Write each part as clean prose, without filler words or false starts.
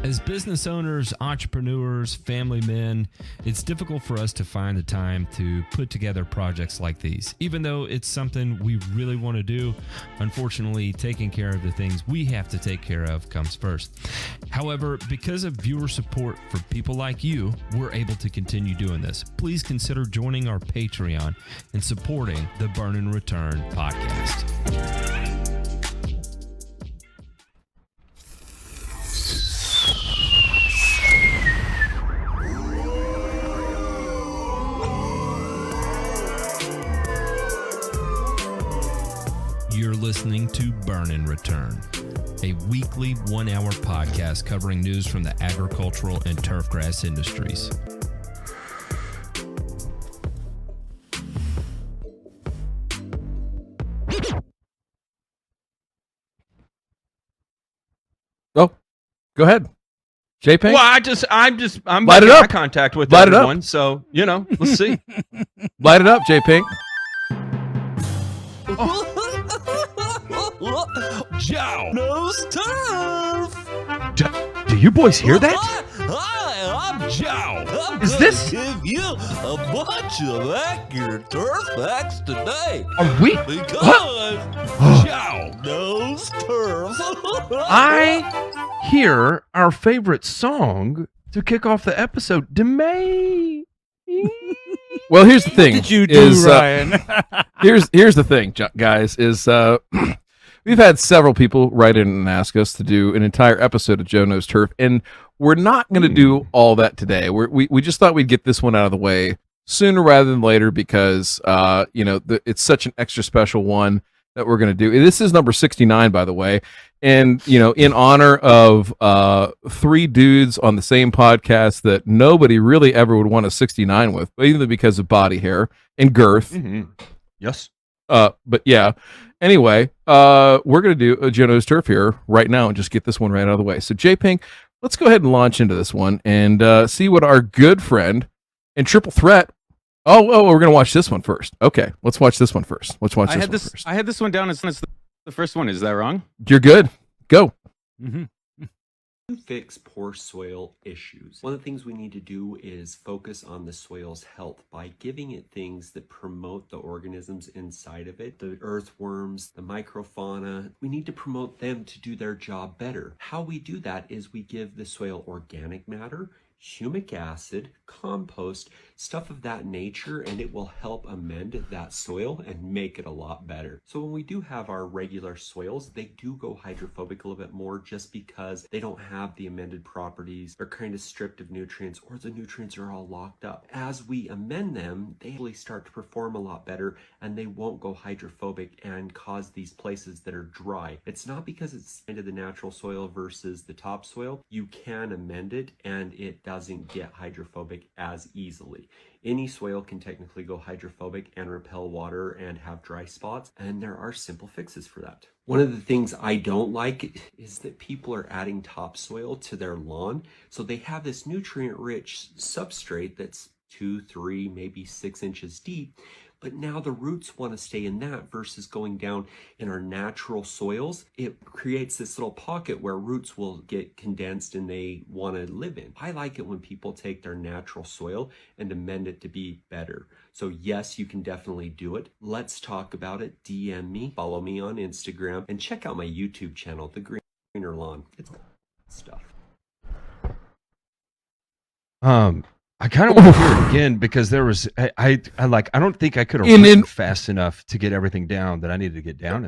As business owners, entrepreneurs, family men, it's difficult for us to find the time to put together projects like these. Even though it's something we really want to do, unfortunately, taking care of the things we have to take care of comes first. However, because of viewer support for people like you, we're able to continue doing this. Please consider joining our Patreon and supporting the Burn and Return podcast. You're listening to Burn and Return, a weekly 1-hour podcast covering news from the agricultural and turfgrass industries. Oh, go ahead. J-Pink? Well, I'm Light it making up. eye contact with Light it up. everyone, so, let's see. Light it up, J-Pink. Joe! Nose turf! Do you boys hear that? Hi, I'm Joe! Is this- give you a bunch of accurate turf facts today Are we? because Joe! nose turf. I hear our favorite song to kick off the episode, DeMay. Well, here's the thing. What did you do, Ryan? Here's the thing, guys, is we've had several people write in and ask us to do an entire episode of Joe Knows Turf, and we're not going to do all that today. We just thought we'd get this one out of the way sooner rather than later because, it's such an extra special one that we're going to do. This is number 69, by the way. And, in honor of 3 dudes on the same podcast that nobody really ever would want a 69 with, either because of body hair and girth. Mm-hmm. Yes. But yeah. Anyway, we're going to do a Joe Knows Turf here right now and just get this one right out of the way. So, J-Pink, let's go ahead and launch into this one and see what our good friend and triple threat. Oh, we're going to watch this one first. Okay, let's watch this one first. First. I had this one down as the first one. Is that wrong? You're good. Go. Mm-hmm. To fix poor soil issues, one of the things we need to do is focus on the soil's health by giving it things that promote the organisms inside of it, the earthworms, the microfauna. We need to promote them to do their job better. How we do that is we give the soil organic matter, humic acid, compost, stuff of that nature, and it will help amend that soil and make it a lot better. So when we do have our regular soils, they do go hydrophobic a little bit more just because they don't have the amended properties. They're kind of stripped of nutrients, or the nutrients are all locked up. As we amend them, they really start to perform a lot better, and they won't go hydrophobic and cause these places that are dry. It's not because it's into the natural soil versus the topsoil. You can amend it and it doesn't get hydrophobic as easily. Any soil can technically go hydrophobic and repel water and have dry spots, and there are simple fixes for that. One of the things I don't like is that people are adding topsoil to their lawn, so they have this nutrient-rich substrate that's 2, 3, maybe 6 inches deep, but now the roots want to stay in that versus going down in our natural soils. It creates this little pocket where roots will get condensed and they want to live in. I like it when people take their natural soil and amend it to be better. So yes, you can definitely do it. Let's talk about it. DM me, follow me on Instagram, and check out my YouTube channel, The Greener Lawn. It's stuff. I kind of want to hear it again because there was I don't think I could have written fast enough to get everything down that I needed to get down.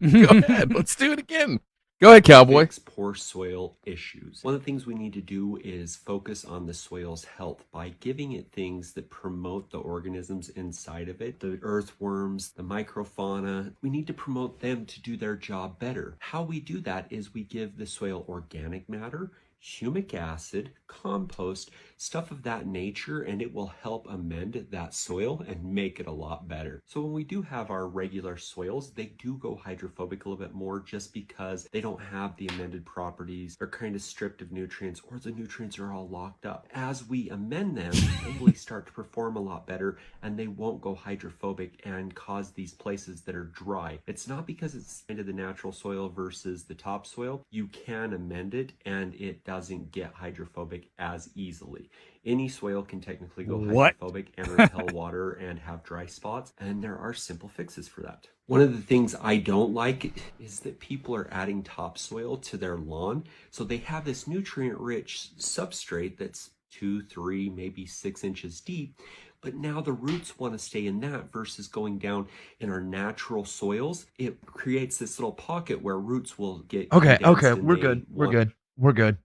Go ahead. Let's do it again. Go ahead, cowboy. Fix poor soil issues. One of the things we need to do is focus on the soil's health by giving it things that promote the organisms inside of it, the earthworms, the microfauna. We need to promote them to do their job better. How we do that is we give the soil organic matter, humic acid, compost, stuff of that nature, and it will help amend that soil and make it a lot better. So when we do have our regular soils, they do go hydrophobic a little bit more just because they don't have the amended properties. They're kind of stripped of nutrients, or the nutrients are all locked up. As we amend them, they will start to perform a lot better, and they won't go hydrophobic and cause these places that are dry. It's not because it's into the natural soil versus the topsoil. You can amend it and it doesn't get hydrophobic as easily. Any soil can technically go hydrophobic and repel water and have dry spots, and there are simple fixes for that. One of the things I don't like is that people are adding topsoil to their lawn. So they have this nutrient-rich substrate that's 2, 3, maybe 6 inches deep, but now the roots want to stay in that versus going down in our natural soils. It creates this little pocket where roots will get Okay, condensed okay, and we're they good. We're want- good. We're good.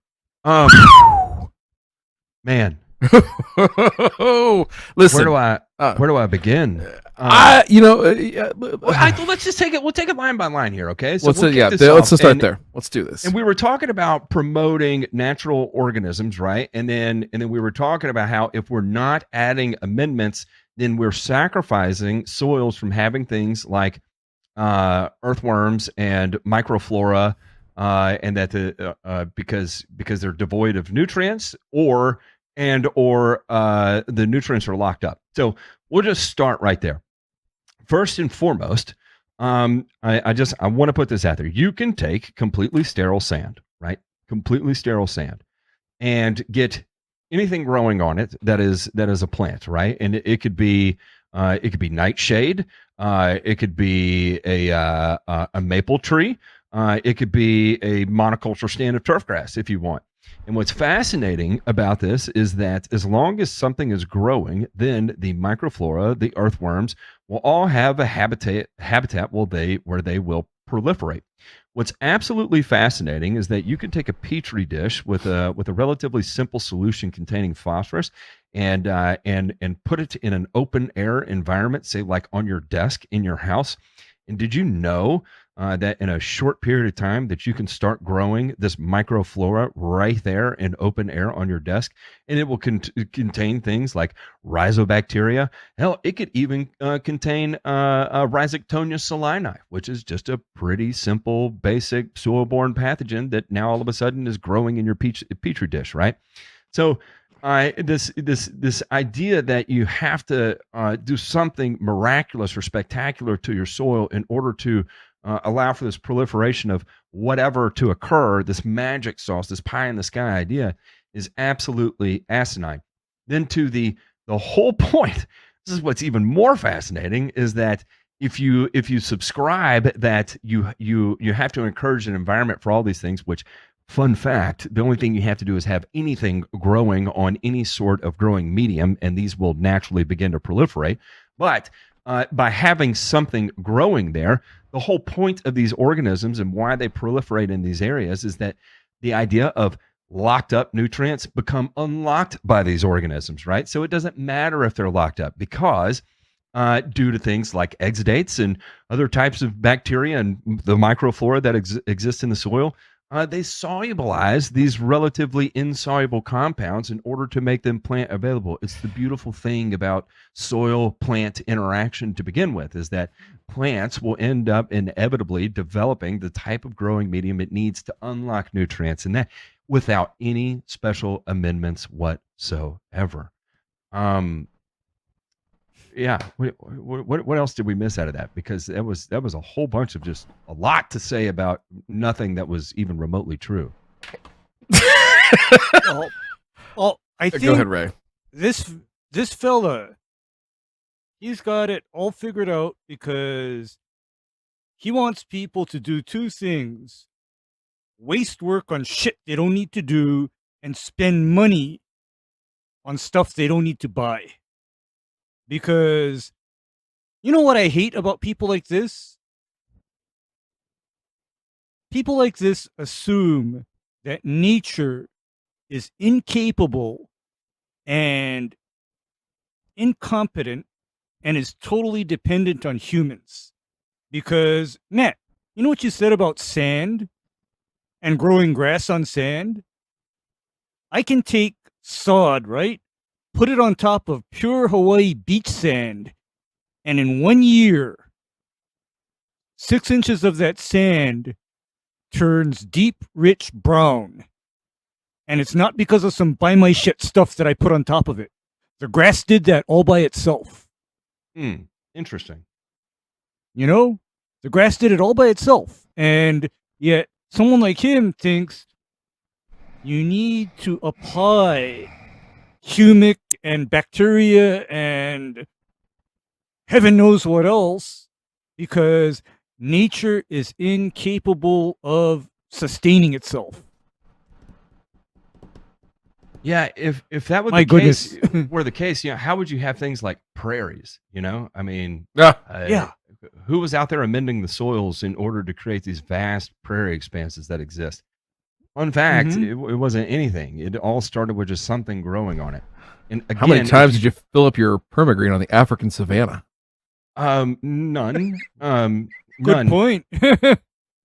Man, Listen, where do I begin? Let's just take it. We'll take it line by line here, okay? So let's we'll kick this let's off, start and- there. Let's do this. And we were talking about promoting natural organisms, right? And then we were talking about how if we're not adding amendments, then we're sacrificing soils from having things like earthworms and microflora, and that because they're devoid of nutrients, or the nutrients are locked up. So we'll just start right there. First and foremost, I want to put this out there. You can take completely sterile sand, right? Completely sterile sand, and get anything growing on it that is a plant, right? And it could be nightshade, it could be a maple tree, it could be a monoculture stand of turfgrass if you want. And what's fascinating about this is that as long as something is growing, then the microflora, the earthworms, will all have a habitat where they will proliferate. What's absolutely fascinating is that you can take a petri dish with a relatively simple solution containing phosphorus and put it in an open air environment, say like on your desk in your house. And did you know that in a short period of time that you can start growing this microflora right there in open air on your desk, and it will contain things like rhizobacteria. Hell, it could even contain Rhizoctonia solani, which is just a pretty simple, basic soil-borne pathogen that now all of a sudden is growing in your petri dish, right? So this idea that you have to do something miraculous or spectacular to your soil in order to allow for this proliferation of whatever to occur, this magic sauce, this pie in the sky idea, is absolutely asinine. Then to the whole point, this is what's even more fascinating, is that if you subscribe that you have to encourage an environment for all these things, which, fun fact, the only thing you have to do is have anything growing on any sort of growing medium, and these will naturally begin to proliferate. But by having something growing there, the whole point of these organisms and why they proliferate in these areas is that the idea of locked up nutrients become unlocked by these organisms, right? So it doesn't matter if they're locked up, because due to things like exudates and other types of bacteria and the microflora that exists in the soil, they solubilize these relatively insoluble compounds in order to make them plant available. It's the beautiful thing about soil-plant interaction to begin with, is that plants will end up inevitably developing the type of growing medium it needs to unlock nutrients, and that without any special amendments whatsoever. Yeah. What else did we miss out of that? Because that was a whole bunch of just a lot to say about nothing that was even remotely true. Well, I think Go ahead, Ray. this fella, he's got it all figured out because he wants people to do two things: waste work on shit they don't need to do, and spend money on stuff they don't need to buy. Because you know what I hate about people like this? People like this assume that nature is incapable and incompetent and is totally dependent on humans. Because, Matt, you know what you said about sand and growing grass on sand? I can take sod, right? Put it on top of pure Hawaii beach sand, and in 1 year, 6 inches of that sand turns deep, rich brown. And it's not because of some buy my shit stuff that I put on top of it. The grass did that all by itself. Interesting. You know, the grass did it all by itself. And yet someone like him thinks you need to apply humic and bacteria and heaven knows what else, because nature is incapable of sustaining itself. Yeah, if that My goodness. were the case, how would you have things like prairies? I mean, Yeah. who was out there amending the soils in order to create these vast prairie expanses that exist? Fun fact, it wasn't anything. It all started with just something growing on it. And again, How many times did you fill up your permagreen on the African savanna? None. Good None. point. Go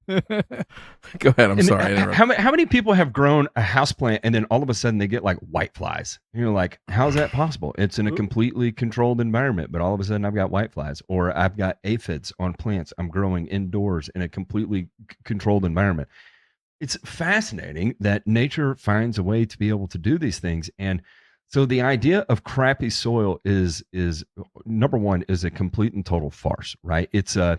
ahead. I'm And sorry. I interrupted. how many people have grown a houseplant and then all of a sudden they get like white flies? You're like, how's that possible? It's in a completely controlled environment, but all of a sudden I've got white flies, or I've got aphids on plants I'm growing indoors in a completely controlled environment. It's fascinating that nature finds a way to be able to do these things. And so the idea of crappy soil is number one, is a complete and total farce, right? It's there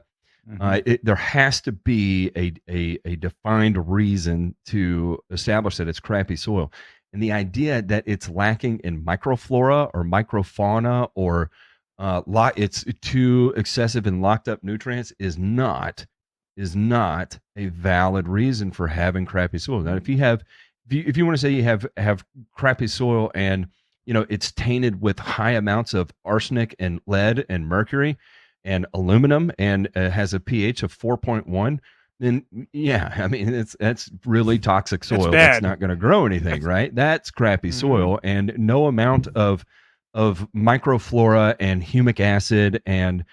has to be a defined reason to establish that it's crappy soil. And the idea that it's lacking in microflora or microfauna or it's too excessive in locked up nutrients is not a valid reason for having crappy soil. Now, if you want to say you have crappy soil and it's tainted with high amounts of arsenic and lead and mercury and aluminum and has a pH of 4.1, then I mean that's really toxic soil. That's not going to grow anything, right? That's crappy soil, and no amount of microflora and humic acid and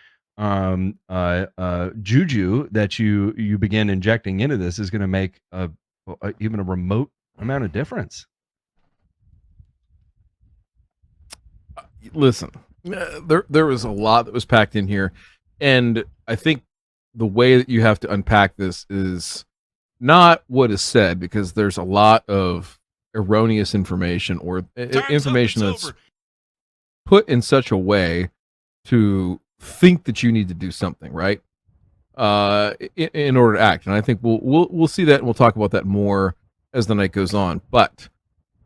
juju that you begin injecting into this is going to make even a remote amount of difference. Listen, there was a lot that was packed in here, and I think the way that you have to unpack this is not what is said, because there's a lot of erroneous information or information that's put in such a way to think that you need to do something, right? In order to act. And I think we'll see that, and we'll talk about that more as the night goes on. But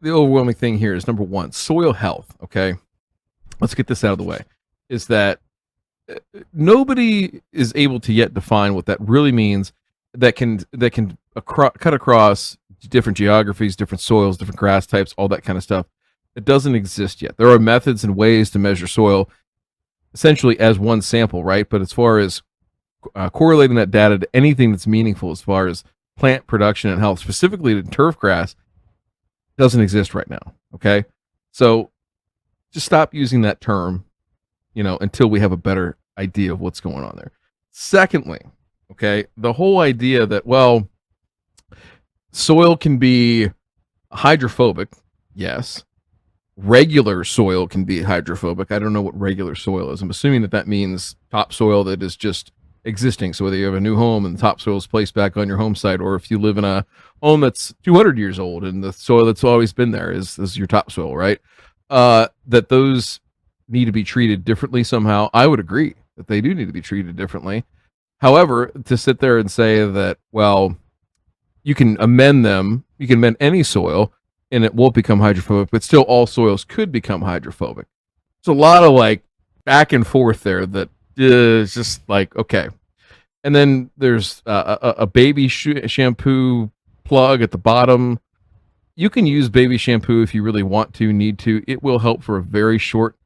the overwhelming thing here is, number one, soil health. Okay, let's get this out of the way. Is that nobody is able to yet define what that really means. That can cut across different geographies, different soils, different grass types, all that kind of stuff. It doesn't exist yet. There are methods and ways to measure soil, essentially as one sample, right? But as far as correlating that data to anything that's meaningful as far as plant production and health, specifically to turfgrass, doesn't exist right now. Okay, so just stop using that term, until we have a better idea of what's going on there. Secondly, okay, the whole idea that, soil can be hydrophobic, yes. Regular soil can be hydrophobic. I don't know what regular soil is. I'm assuming that means topsoil that is just existing. So whether you have a new home and the topsoil is placed back on your home site, or if you live in a home that's 200 years old and the soil that's always been there is your topsoil, right? That those need to be treated differently somehow. I would agree that they do need to be treated differently. However, to sit there and say that, you can amend them, you can amend any soil and it won't become hydrophobic, but still all soils could become hydrophobic. There's a lot of back and forth there that is just okay. And then there's a baby shampoo plug at the bottom. You can use baby shampoo if you really want to, need to. It will help for a very short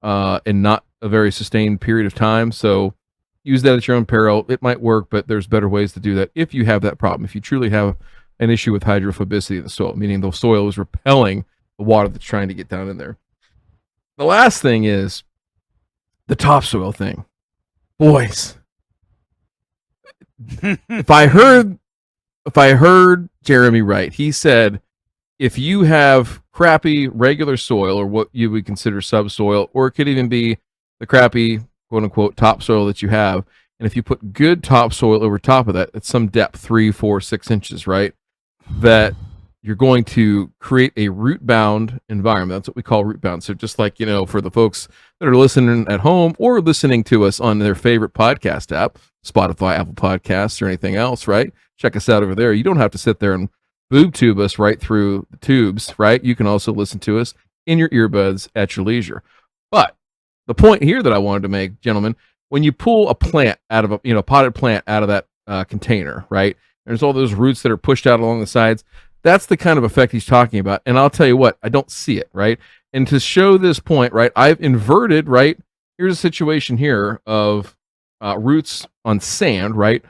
and not a very sustained period of time. So use that at your own peril. It might work, but there's better ways to do that if you have that problem. If you truly have an issue with hydrophobicity in the soil, meaning the soil is repelling the water that's trying to get down in there. The last thing is the topsoil thing. Boys, if I heard Jeremy right, he said if you have crappy regular soil, or what you would consider subsoil, or it could even be the crappy quote unquote topsoil that you have. And if you put good topsoil over top of that at some depth, 3, 4, 6 inches, right, that you're going to create a root bound environment. That's what we call root bound. So just like, for the folks that are listening at home or listening to us on their favorite podcast app, Spotify, Apple Podcasts, or anything else, right? Check us out over there. You don't have to sit there and boob tube us right through the tubes, right? You can also listen to us in your earbuds at your leisure. But the point here that I wanted to make, gentlemen, when you pull a plant out of a potted plant out of that container, right? There's all those roots that are pushed out along the sides. That's the kind of effect he's talking about. And I'll tell you what, I don't see it, right? And to show this point, right, I've inverted, right? Here's a situation here of roots on sand, right?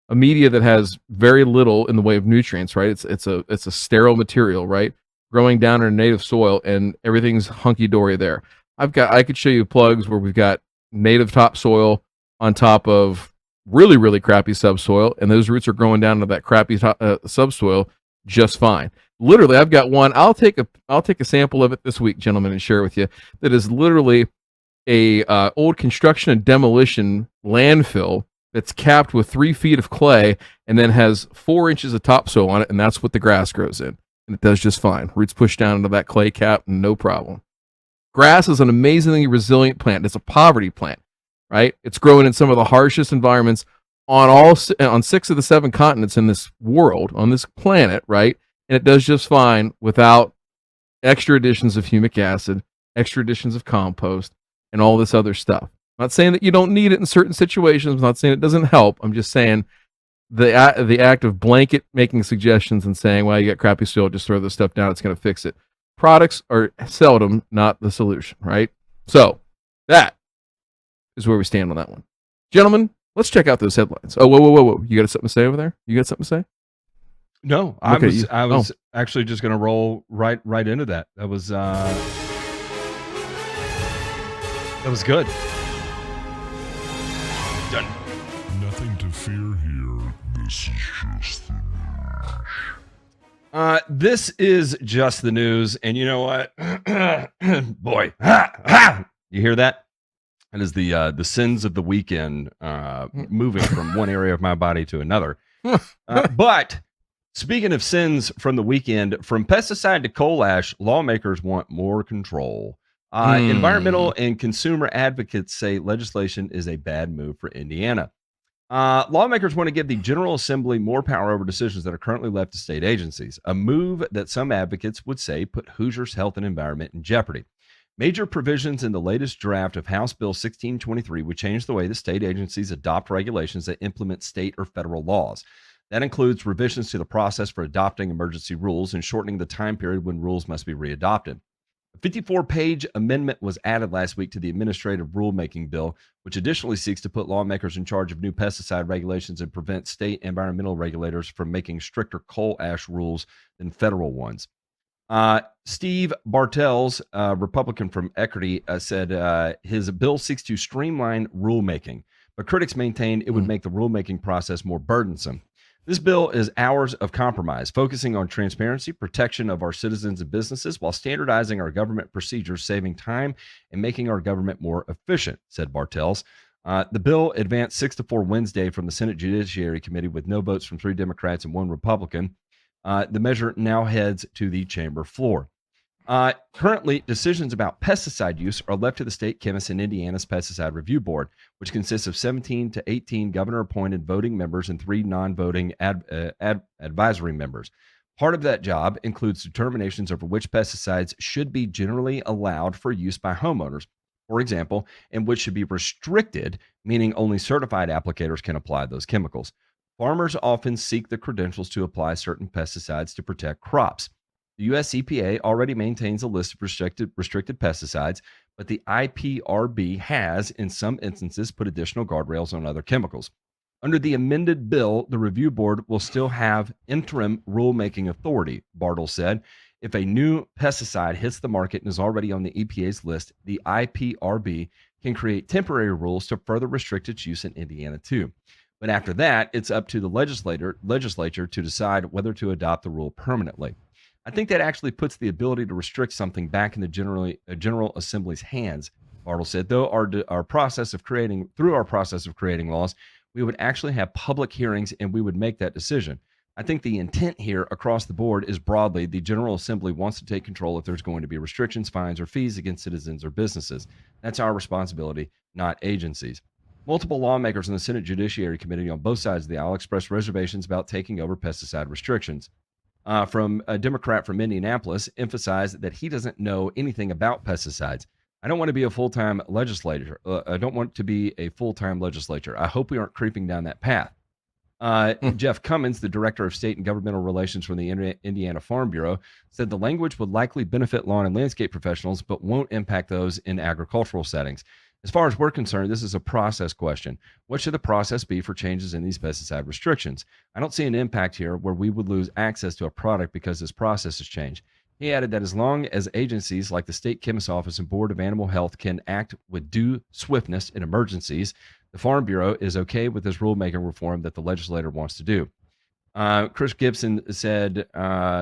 A media that has very little in the way of nutrients, right? It's a sterile material, right? Growing down in a native soil, and everything's hunky dory there. I could show you plugs where we've got native topsoil on top of really, really crappy subsoil, and those roots are growing down into that crappy subsoil just fine. Literally, I've got one. I'll take a sample of it this week, gentlemen, and share it with you. That is literally a old construction and demolition landfill that's capped with 3 feet of clay and then has 4 inches of topsoil on it, and that's what the grass grows in. And it does just fine. Roots push down into that clay cap, no problem. Grass is an amazingly resilient plant. It's a poverty plant, right? It's growing in some of the harshest environments on 6 of the 7 continents in this world, on this planet, right? And it does just fine without extra additions of humic acid, extra additions of compost, and all this other stuff. I'm not saying that you don't need it in certain situations. I'm not saying it doesn't help. I'm just saying the act of blanket making suggestions and saying, well, you got crappy soil, just throw this stuff down, it's going to fix it. Products are seldom not the solution, right? So that is where we stand on that one. Gentlemen, let's check out those headlines. Oh, whoa. You got something to say over there? You got something to say? No, I was actually just going to roll right into that. That was good. Done. Nothing to fear here. This is just the news. This is just the news, and you know what? Boy, you hear that? That is the sins of the weekend moving from one area of my body to another. But speaking of sins from the weekend, from pesticide to coal ash, lawmakers want more control. Environmental and consumer advocates say legislation is a bad move for Indiana. Lawmakers want to give the General Assembly more power over decisions that are currently left to state agencies, a move that some advocates would say put Hoosiers' health and environment in jeopardy. Major provisions in the latest draft of House Bill 1623 would change the way the state agencies adopt regulations that implement state or federal laws. That includes revisions to the process for adopting emergency rules and shortening the time period when rules must be readopted. A 54-page amendment was added last week to the administrative rulemaking bill, which additionally seeks to put lawmakers in charge of new pesticide regulations and prevent state environmental regulators from making stricter coal ash rules than federal ones. Steve Bartels, Republican from Equity, said his bill seeks to streamline rulemaking, but critics maintain it would make the rulemaking process more burdensome. This bill is hours of compromise, focusing on transparency, protection of our citizens and businesses, while standardizing our government procedures, saving time, and making our government more efficient, said Bartels. The bill advanced 6-4 Wednesday from the Senate Judiciary Committee with no votes from 3 Democrats and 1 Republican. The measure now heads to the chamber floor. Currently, decisions about pesticide use are left to the state chemists in Indiana's Pesticide Review Board, which consists of 17 to 18 governor-appointed voting members and 3 non-voting advisory members. Part of that job includes determinations over which pesticides should be generally allowed for use by homeowners, for example, and which should be restricted, meaning only certified applicators can apply those chemicals. Farmers often seek the credentials to apply certain pesticides to protect crops. The U.S. EPA already maintains a list of restricted pesticides, but the IPRB has, in some instances, put additional guardrails on other chemicals. Under the amended bill, the review board will still have interim rulemaking authority, Bartle said. If a new pesticide hits the market and is already on the EPA's list, the IPRB can create temporary rules to further restrict its use in Indiana, too. But after that, it's up to the legislature to decide whether to adopt the rule permanently. I think that actually puts the ability to restrict something back in the General Assembly's hands. Bartle said, though our process of creating laws, we would actually have public hearings and we would make that decision. I think the intent here across the board is broadly the General Assembly wants to take control if there's going to be restrictions, fines, or fees against citizens or businesses. That's our responsibility, not agencies. Multiple lawmakers in the Senate Judiciary Committee on both sides of the aisle expressed reservations about taking over pesticide restrictions. From a Democrat from Indianapolis, emphasized that he doesn't know anything about pesticides. I don't want to be a full-time legislator. I don't want to be a full-time legislature. I hope we aren't creeping down that path. Jeff Cummins, the director of state and governmental relations from the Indiana Farm Bureau, said the language would likely benefit lawn and landscape professionals, but won't impact those in agricultural settings. As far as we're concerned, this is a process question. What should the process be for changes in these pesticide restrictions? I don't see an impact here where we would lose access to a product because this process has changed. He added that as long as agencies like the State Chemist's Office and Board of Animal Health can act with due swiftness in emergencies, the Farm Bureau is okay with this rulemaking reform that the legislator wants to do. Chris Gibson said,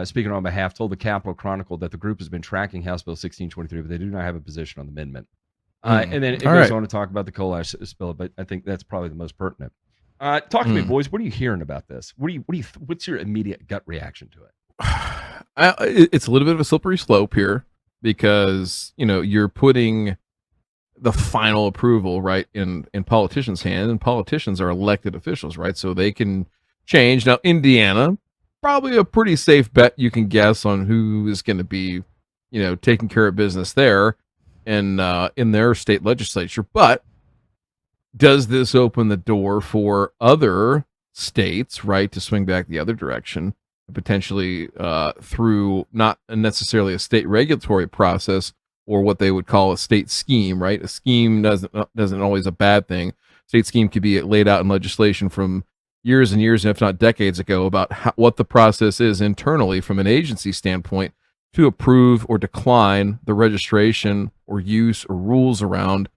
speaking on behalf, told the Capitol Chronicle that the group has been tracking House Bill 1623, but they do not have a position on the amendment. And then it goes on to talk about the coal ash spill, but I think that's probably the most pertinent. Talk to me, boys. What are you hearing about this? What's your immediate gut reaction to it? It's a little bit of a slippery slope here because, you're putting the final approval right in politicians' hands, and politicians are elected officials, right? So they can change. Now, Indiana, probably a pretty safe bet you can guess on who is going to be, taking care of business there in their state legislature. But does this open the door for other states, right, to swing back the other direction, potentially through not necessarily a state regulatory process or what they would call a state scheme, right? A scheme doesn't always a bad thing. State scheme could be laid out in legislation from years and years, if not decades ago, about what the process is internally from an agency standpoint to approve or decline the registration or use or rules around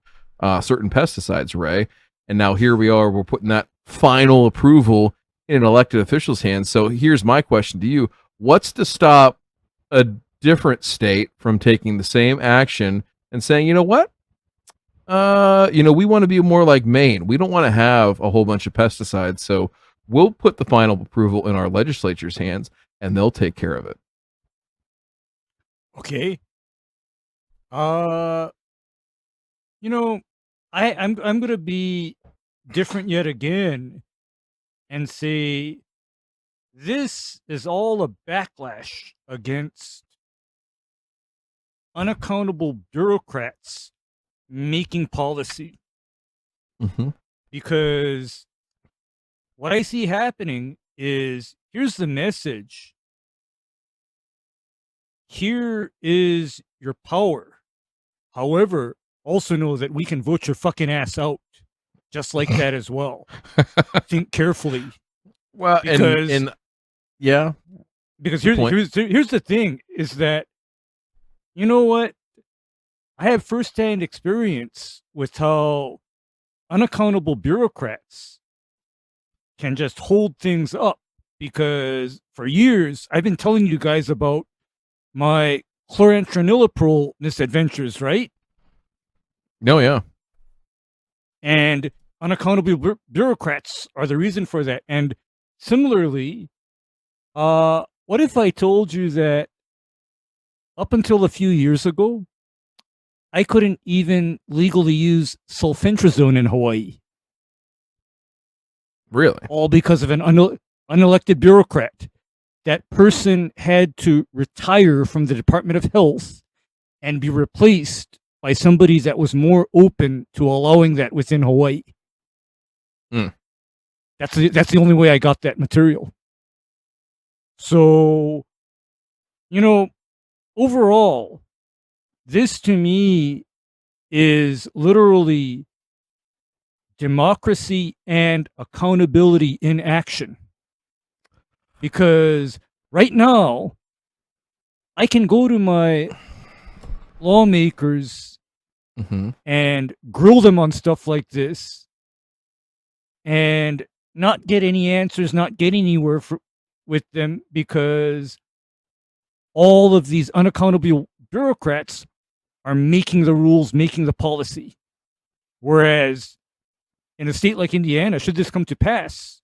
certain pesticides, Ray. And now here we are, we're putting that final approval in an elected official's hands. So here's my question to you. What's to stop a different state from taking the same action and saying, you know what? We want to be more like Maine. We don't want to have a whole bunch of pesticides. So we'll put the final approval in our legislature's hands and they'll take care of it. Okay. I'm going to be different yet again and say this is all a backlash against unaccountable bureaucrats making policy. Mm-hmm. Because what I see happening is, here's the message. Here is your power. However, also know that we can vote your fucking ass out just like that as well. Think carefully. Well, because here's the thing is that, you know what? I have firsthand experience with how unaccountable bureaucrats can just hold things up, because for years I've been telling you guys about my chlorantraniliprole misadventures, right? No, yeah. And unaccountable bureaucrats are the reason for that. And similarly, what if I told you that up until a few years ago, I couldn't even legally use sulfentrazone in Hawaii? Really? All because of an unelected bureaucrat. That person had to retire from the Department of Health and be replaced by somebody that was more open to allowing that within Hawaii. That's the only way I got that material. So, overall, this to me is literally democracy and accountability in action. Because right now, I can go to my lawmakers and grill them on stuff like this and not get any answers, not get anywhere with them, because all of these unaccountable bureaucrats are making the rules, making the policy. Whereas in a state like Indiana, should this come to pass,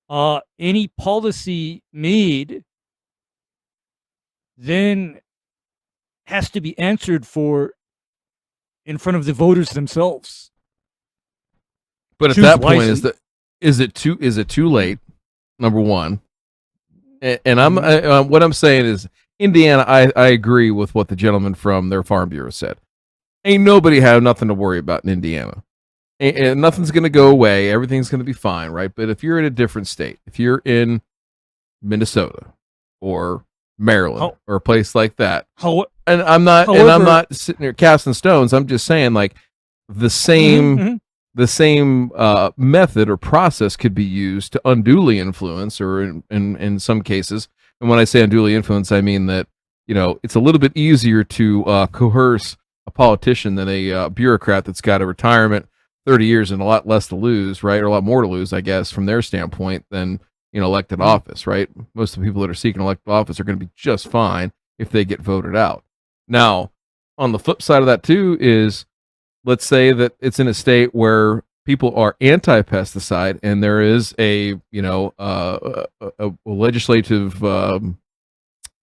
any policy made then has to be answered for in front of the voters themselves. But at Choose that point, wisely. is it too late? Number one, and I'm Mm-hmm. what I'm saying is Indiana. I agree with what the gentleman from their farm bureau said. Ain't nobody have nothing to worry about in Indiana. And nothing's going to go away. Everything's going to be fine, right? But if you're in a different state, if you're in Minnesota or Maryland or a place like that, and I'm not sitting there casting stones. I'm just saying, like, the same method or process could be used to unduly influence, or in some cases. And when I say unduly influence, I mean that, you know, it's a little bit easier to coerce a politician than a bureaucrat that's got a retirement, 30 years, and a lot less to lose, right? Or a lot more to lose, I guess, from their standpoint than, you know, elected office, right? Most of the people that are seeking elected office are going to be just fine if they get voted out. Now, on the flip side of that too is, let's say that it's in a state where people are anti-pesticide, and there is a, you know, a legislative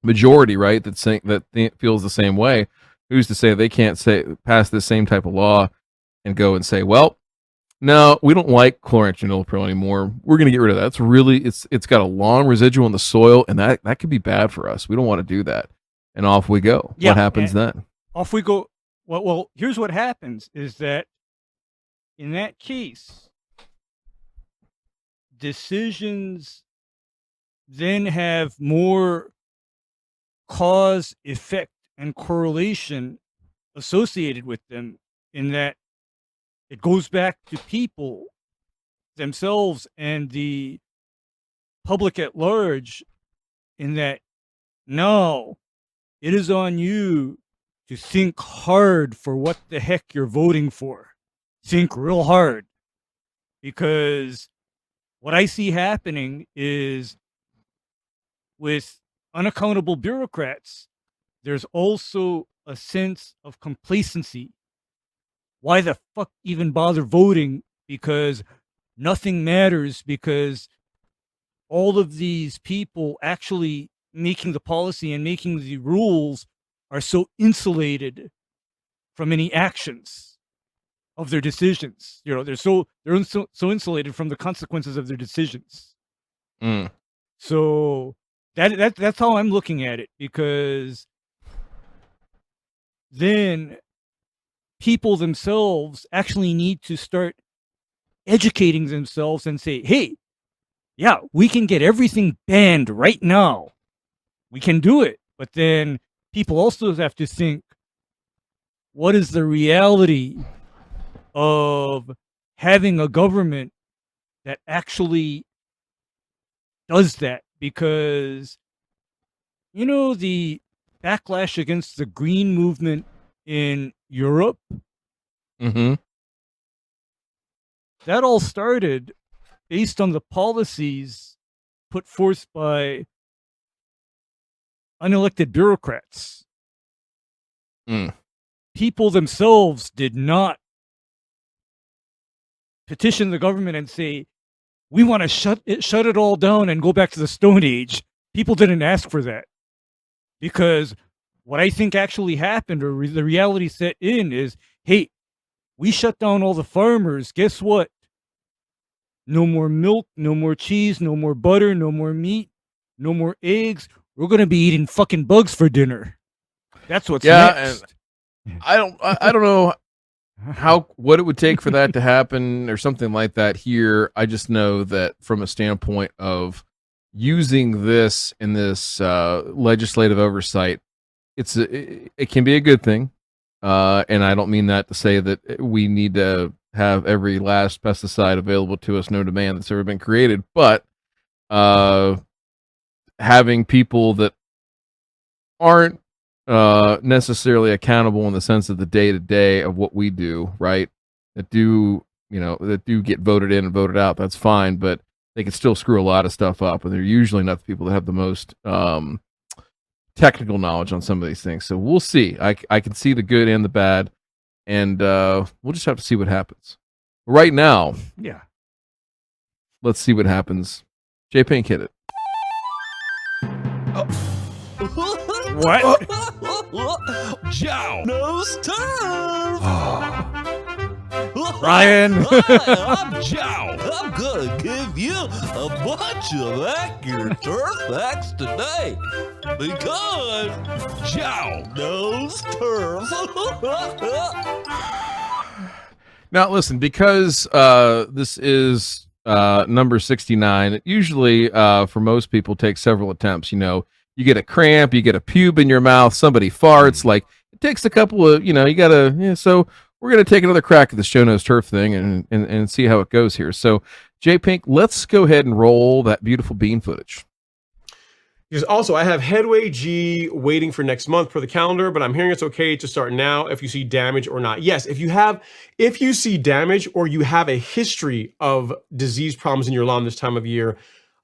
majority, right, that feels the same way. Who's to say they can't pass this same type of law and go and say, well, no, we don't like chlorantraniliprole anymore. We're going to get rid of that. It's really, it's got a long residual in the soil, and that could be bad for us. We don't want to do that. And off we go. Yeah, what happens then? Off we go. Well, here's what happens is that in that case, decisions then have more cause, effect, and correlation associated with them, in that it goes back to people themselves and the public at large, in that, no, it is on you to think hard for what the heck you're voting for. Think real hard. Because what I see happening is, with unaccountable bureaucrats, there's also a sense of complacency. Why the fuck even bother voting? Because nothing matters, because all of these people actually making the policy and making the rules are so insulated from any actions of their decisions. You know, they're so insulated from the consequences of their decisions. So that's how I'm looking at it, because then people themselves actually need to start educating themselves and say, hey, yeah, we can get everything banned right now. We can do it. But then people also have to think, what is the reality of having a government that actually does that? Because, you know, the backlash against the green movement in Europe, Mm-hmm. that all started based on the policies put forth by unelected bureaucrats. People themselves did not petition the government and say, we want to shut it all down and go back to the Stone Age. People didn't ask for that. Because what I think actually happened, or the reality set in, is, hey, we shut down all the farmers. Guess what? No more milk, no more cheese, no more butter, no more meat, no more eggs. We're going to be eating fucking bugs for dinner. That's what's next. And I don't know what it would take for that to happen or something like that here. I just know that from a standpoint of using this in this legislative oversight, it can be a good thing. And I don't mean that to say that we need to have every last pesticide available to us, no demand, that's ever been created, but having people that aren't necessarily accountable in the sense of the day-to-day of what we do, right, that do get voted in and voted out, that's fine, but they can still screw a lot of stuff up, and they're usually not the people that have the most technical knowledge on some of these things. So we'll see. I can see the good and the bad, and we'll just have to see what happens. Right now, Yeah. let's see what happens. J Pink, hit it. What? Jow knows turf. Ryan. Hi, I'm Jow. I'm gonna give you a bunch of accurate turf facts today because Jow knows turf. Now, listen, because this is number 69, it usually, for most people, takes several attempts. You know, you get a cramp, you get a pube in your mouth, somebody farts. Like, it takes a couple of, you gotta, so we're going to take another crack at the Show Knows Turf thing and see how it goes here. So, J Pink, let's go ahead and roll that beautiful bean footage. Because also, I have Headway G waiting for next month per the calendar, but I'm hearing it's okay to start now if you see damage or not. Yes, if you see damage or you have a history of disease problems in your lawn this time of year,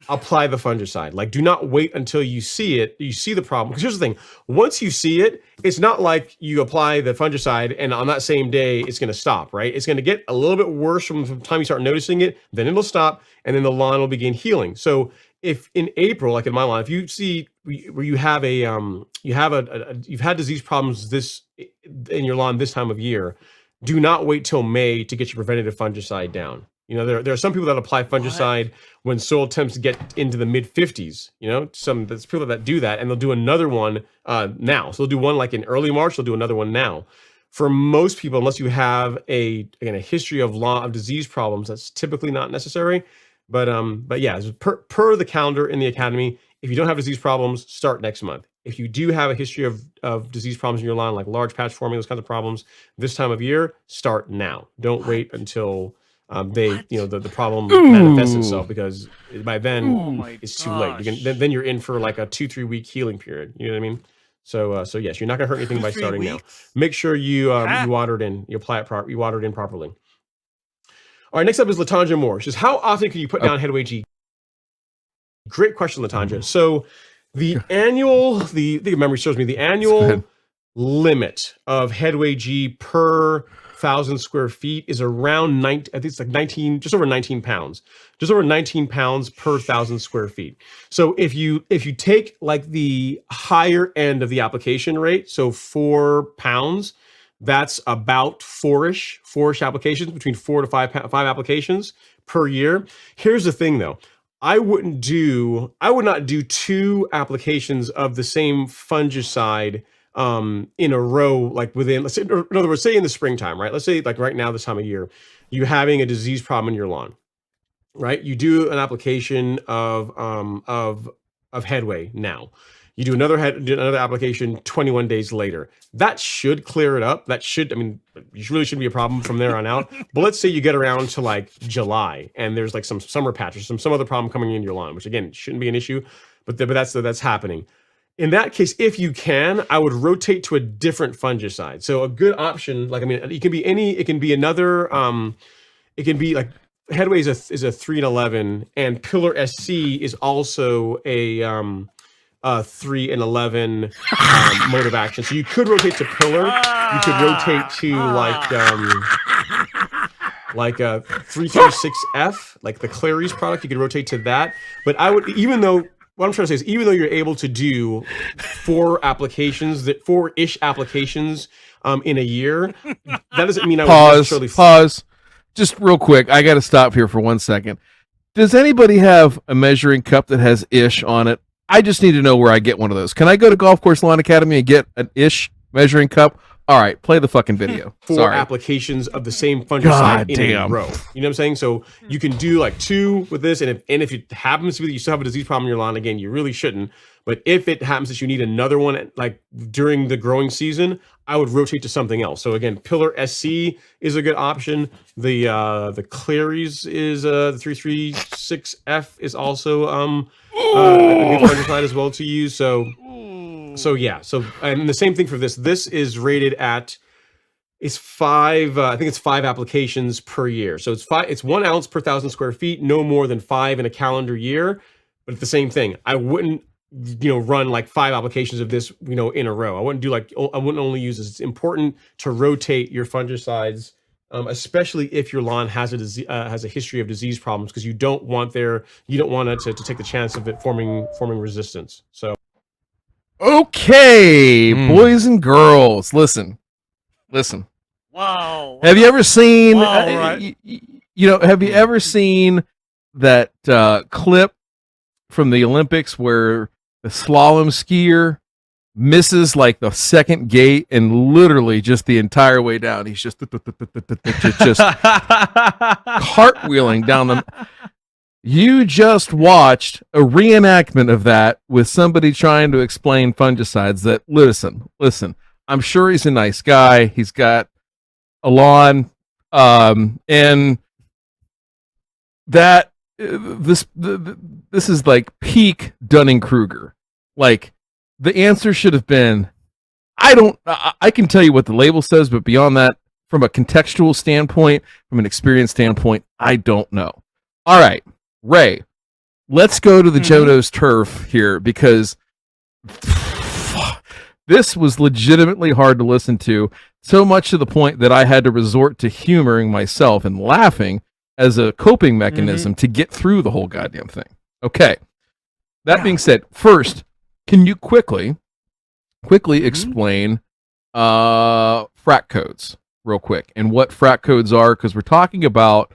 apply the fungicide. Like, do not wait until you see it, you see the problem. Because here's the thing, once you see it, it's not like you apply the fungicide and on that same day, it's going to stop, right? It's going to get a little bit worse from the time you start noticing it, then it'll stop, and then the lawn will begin healing. So if in April, like in my lawn, if you see where you have you've had disease problems in your lawn this time of year, do not wait till May to get your preventative fungicide down. There are some people that apply fungicide when soil temps get into the mid 50s. There's people that do that, and they'll do another one now. So they'll do one like in early March. They'll do another one now. For most people, unless you have a history of disease problems, that's typically not necessary. But yeah, per the calendar in the academy, if you don't have disease problems, start next month. If you do have a history of disease problems in your lawn, like large patch forming, those kinds of problems, this time of year, start now. Don't wait until the problem manifests itself, because by then it's too late. Then you're in for like a 2-3 week healing period. You know what I mean? So yes, you're not gonna hurt anything by starting now. Make sure you water it in. You apply it you water it in properly. All right, next up is Latanja Moore. She says, how often can you put down Headway G? Great question, Latanja. So the memory serves me, the annual limit of Headway G per 1,000 square feet is around just over 19 pounds. Just over 19 pounds per 1,000 square feet. So if you take like the higher end of the application rate, so 4 pounds, that's about four-ish applications, between 4 to 5 applications per year. Here's the thing though, I would not do 2 applications of the same fungicide in a row, like within, let's say, in other words, say in the springtime, right? Let's say like right now, this time of year, you're having a disease problem in your lawn, right? You do an application of Headway now. You do another application 21 days later. That should clear it up. You really shouldn't be a problem from there on out. But let's say you get around to like July and there's like some summer patch or some other problem coming in your lawn, which again, shouldn't be an issue, but that's happening. In that case, if you can, I would rotate to a different fungicide. So a good option, it can be another, it can be like Headway is a 3-in-11, and Pillar SC is also a 3-in-11 mode of action. So you could rotate to Pillar. You could rotate to like a 336F, like the Clary's product. You could rotate to that. But what I'm trying to say is, even though you're able to do 4-ish applications in a year, that doesn't mean I would necessarily pause. Just real quick, I got to stop here for 1 second. Does anybody have a measuring cup that has ish on it? I just need to know where I get one of those. Can I go to Golf Course Lawn Academy and get an ish measuring cup? All right, play the fucking video. 4 applications of the same fungicide in a row. You know what I'm saying? So you can do like 2 with this, and if it happens to be that you still have a disease problem in your lawn, again, you really shouldn't. But if it happens that you need another one, like during the growing season, I would rotate to something else. So again, Pillar SC is a good option. The Clary's is the 336F is also a good fungicide as well to use. So yeah. So, and the same thing for this. This is rated at, it's 5. I think it's 5 applications per year. So it's 1 ounce per 1,000 square feet, no more than 5 in a calendar year. But it's the same thing. I wouldn't run like 5 applications of this, in a row. I wouldn't do I wouldn't only use this. It's important to rotate your fungicides, especially if your lawn has a history of disease problems, because you don't want it to take the chance of it forming resistance. So, okay, boys and girls, listen. Wow. Have you ever seen? Wow, right. Have you ever seen that clip from the Olympics where the slalom skier misses like the second gate and literally just the entire way down, he's just cartwheeling down them. You just watched a reenactment of that with somebody trying to explain fungicides. That listen, I'm sure he's a nice guy. He's got a lawn, and that this is like peak Dunning-Kruger. Like, the answer should have been, I can tell you what the label says, but beyond that, from a contextual standpoint, from an experience standpoint, I don't know. All right, Ray, let's go to the Joe Knows Turf here, because this was legitimately hard to listen to, so much to the point that I had to resort to humoring myself and laughing as a coping mechanism to get through the whole goddamn thing. Okay. That being said, first, can you quickly explain Frac codes real quick and what Frac codes are? Because we're talking about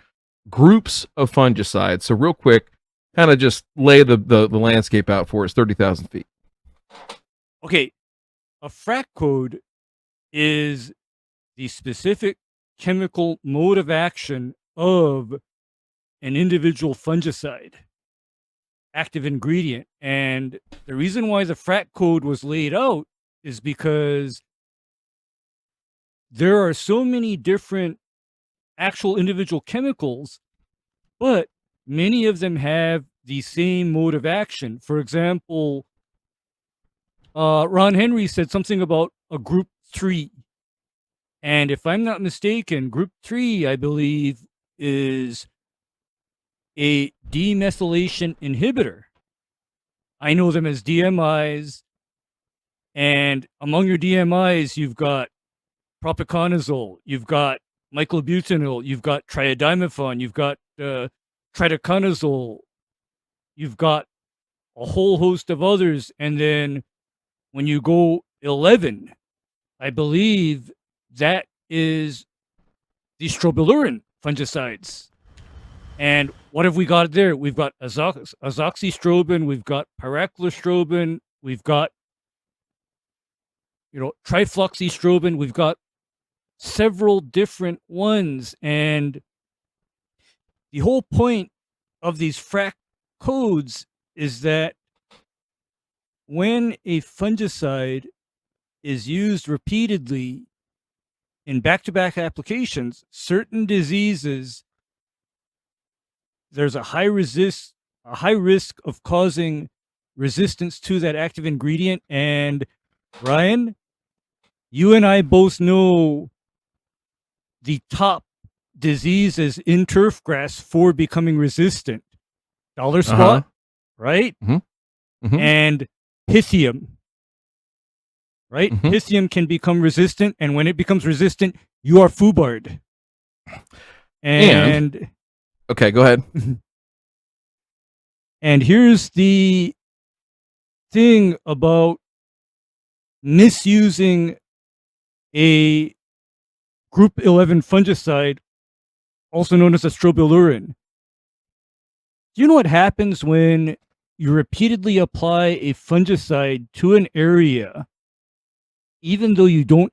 groups of fungicides. So real quick, kind of just lay the landscape out for us, 30,000 feet. Okay. A Frac code is the specific chemical mode of action of an individual fungicide, active ingredient. And the reason why the Frac code was laid out is because there are so many different actual individual chemicals, but many of them have the same mode of action. For example, Ron Henry said something about a group 3. And if I'm not mistaken, group 3, I believe, is a demethylation inhibitor. I know them as DMIs. And among your DMIs, you've got propiconazole, you've got myclobutanol, you've got triadimethan, you've got tritaconazole, you've got a whole host of others. And then when you go 11, I believe that is the strobilurin fungicides. And what have we got there? We've got azoxystrobin, we've got pyraclostrobin, we've got trifloxystrobin, we've got several different ones. And the whole point of these Frac codes is that when a fungicide is used repeatedly in back-to-back applications, certain diseases, there's a high risk of causing resistance to that active ingredient. And Ryan, you and I both know the top diseases in turfgrass for becoming resistant. Dollar spot, right? And Pythium, right? Pythium can become resistant, and when it becomes resistant, you are foobarred. And okay, go ahead. And here's the thing about misusing a group 11 fungicide, also known as a strobilurin. Do you know what happens when you repeatedly apply a fungicide to an area, even though you don't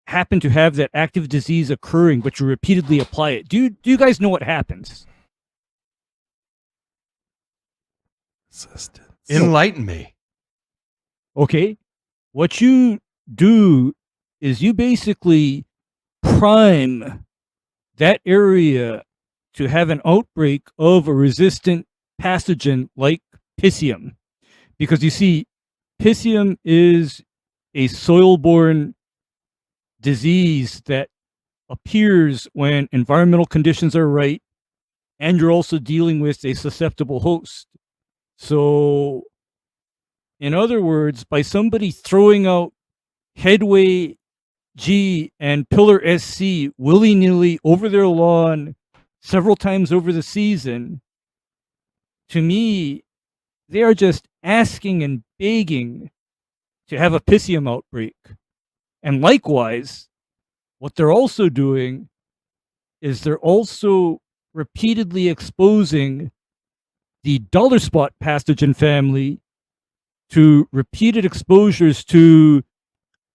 happen to have that active disease occurring, but you repeatedly apply it? Do you guys know what happens? Resistance. Enlighten me. Okay. What you do is you basically prime that area to have an outbreak of a resistant pathogen like Pythium. Because you see, Pythium is a soil-borne disease that appears when environmental conditions are right, and you're also dealing with a susceptible host. So In other words, by somebody throwing out Headway G and Pillar SC willy-nilly over their lawn several times over the season, to me, they are just asking and begging to have a Pisium outbreak. And likewise, what they're also doing is they're also repeatedly exposing the dollar spot pathogen family to repeated exposures to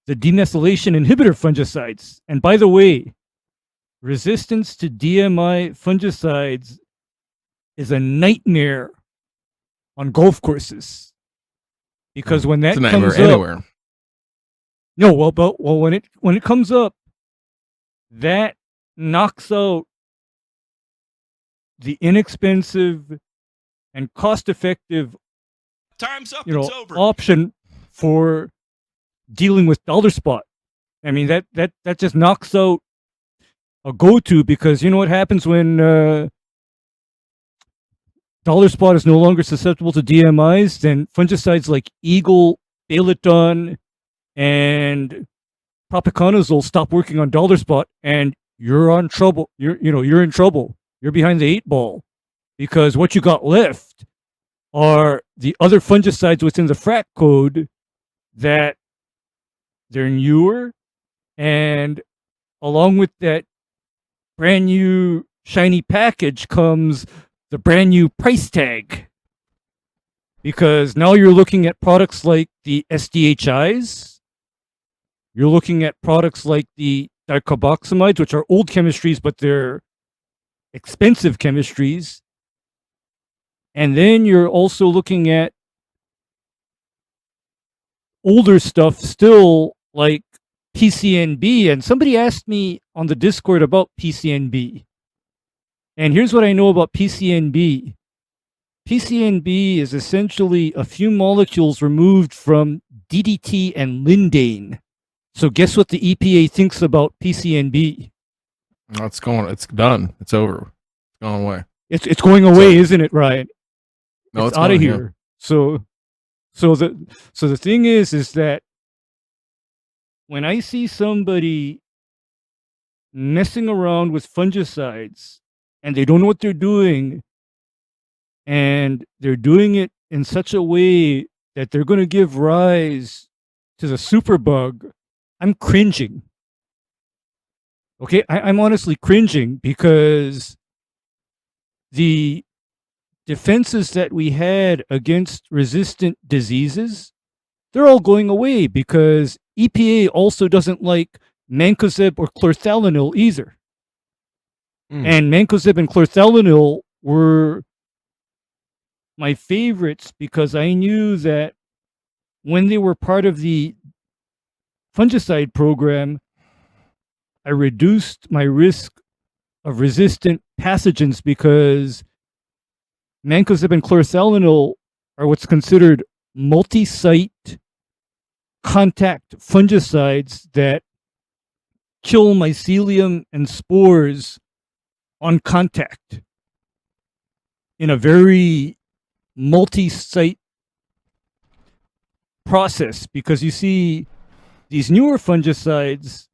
the demethylation inhibitor fungicides. And by the way, resistance to DMI fungicides is a nightmare on golf courses, because when that It's a comes nightmare up, anywhere. no, well, when it comes up, that knocks out the inexpensive and cost-effective, Time's up. you know, It's over. option for dealing with dollar spot. I mean, that just knocks out a go-to, because you know what happens when dollar spot is no longer susceptible to DMIs? Then fungicides like Eagle, Balaton, and propiconazole stop working on dollar spot, and you're on trouble. You're in trouble. You're behind the 8 ball, because what you got left are the other fungicides within the Frac code that they're newer, and along with that brand new shiny package comes the brand new price tag, because now you're looking at products like the SDHIs, you're looking at products like the dicarboxamides, which are old chemistries, but they're expensive chemistries. And then you're also looking at older stuff still, like PCNB. And somebody asked me on the Discord about PCNB. And here's what I know about PCNB. PCNB is essentially a few molecules removed from DDT and lindane. So guess what the EPA thinks about PCNB? It's done. It's over. It's gone away. It's going away, isn't it, Ryan? No, it's out gone, of yeah. here. So the thing is that when I see somebody messing around with fungicides and they don't know what they're doing, and they're doing it in such a way that they're going to give rise to the superbug, I'm cringing. Okay, I'm honestly cringing, because the defenses that we had against resistant diseases, they're all going away, because EPA also doesn't like mancozeb or chlorthalonil either. And mancozeb and chlorthalonil were my favorites, because I knew that when they were part of the fungicide program, I reduced my risk of resistant pathogens, because mancozeb and chlorthalonil are what's considered multi-site contact fungicides that kill mycelium and spores on contact in a very multi-site process. Because you see, these newer fungicides,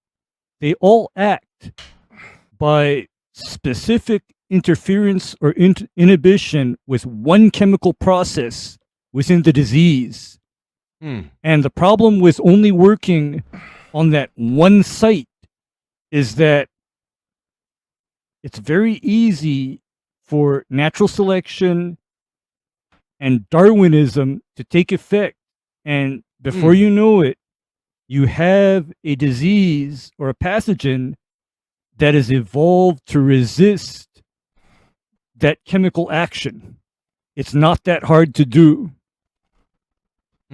they all act by specific interference or inhibition with one chemical process within the disease. And the problem with only working on that one site is that it's very easy for natural selection and Darwinism to take effect. And before you know it, you have a disease or a pathogen that has evolved to resist that chemical action. It's not that hard to do.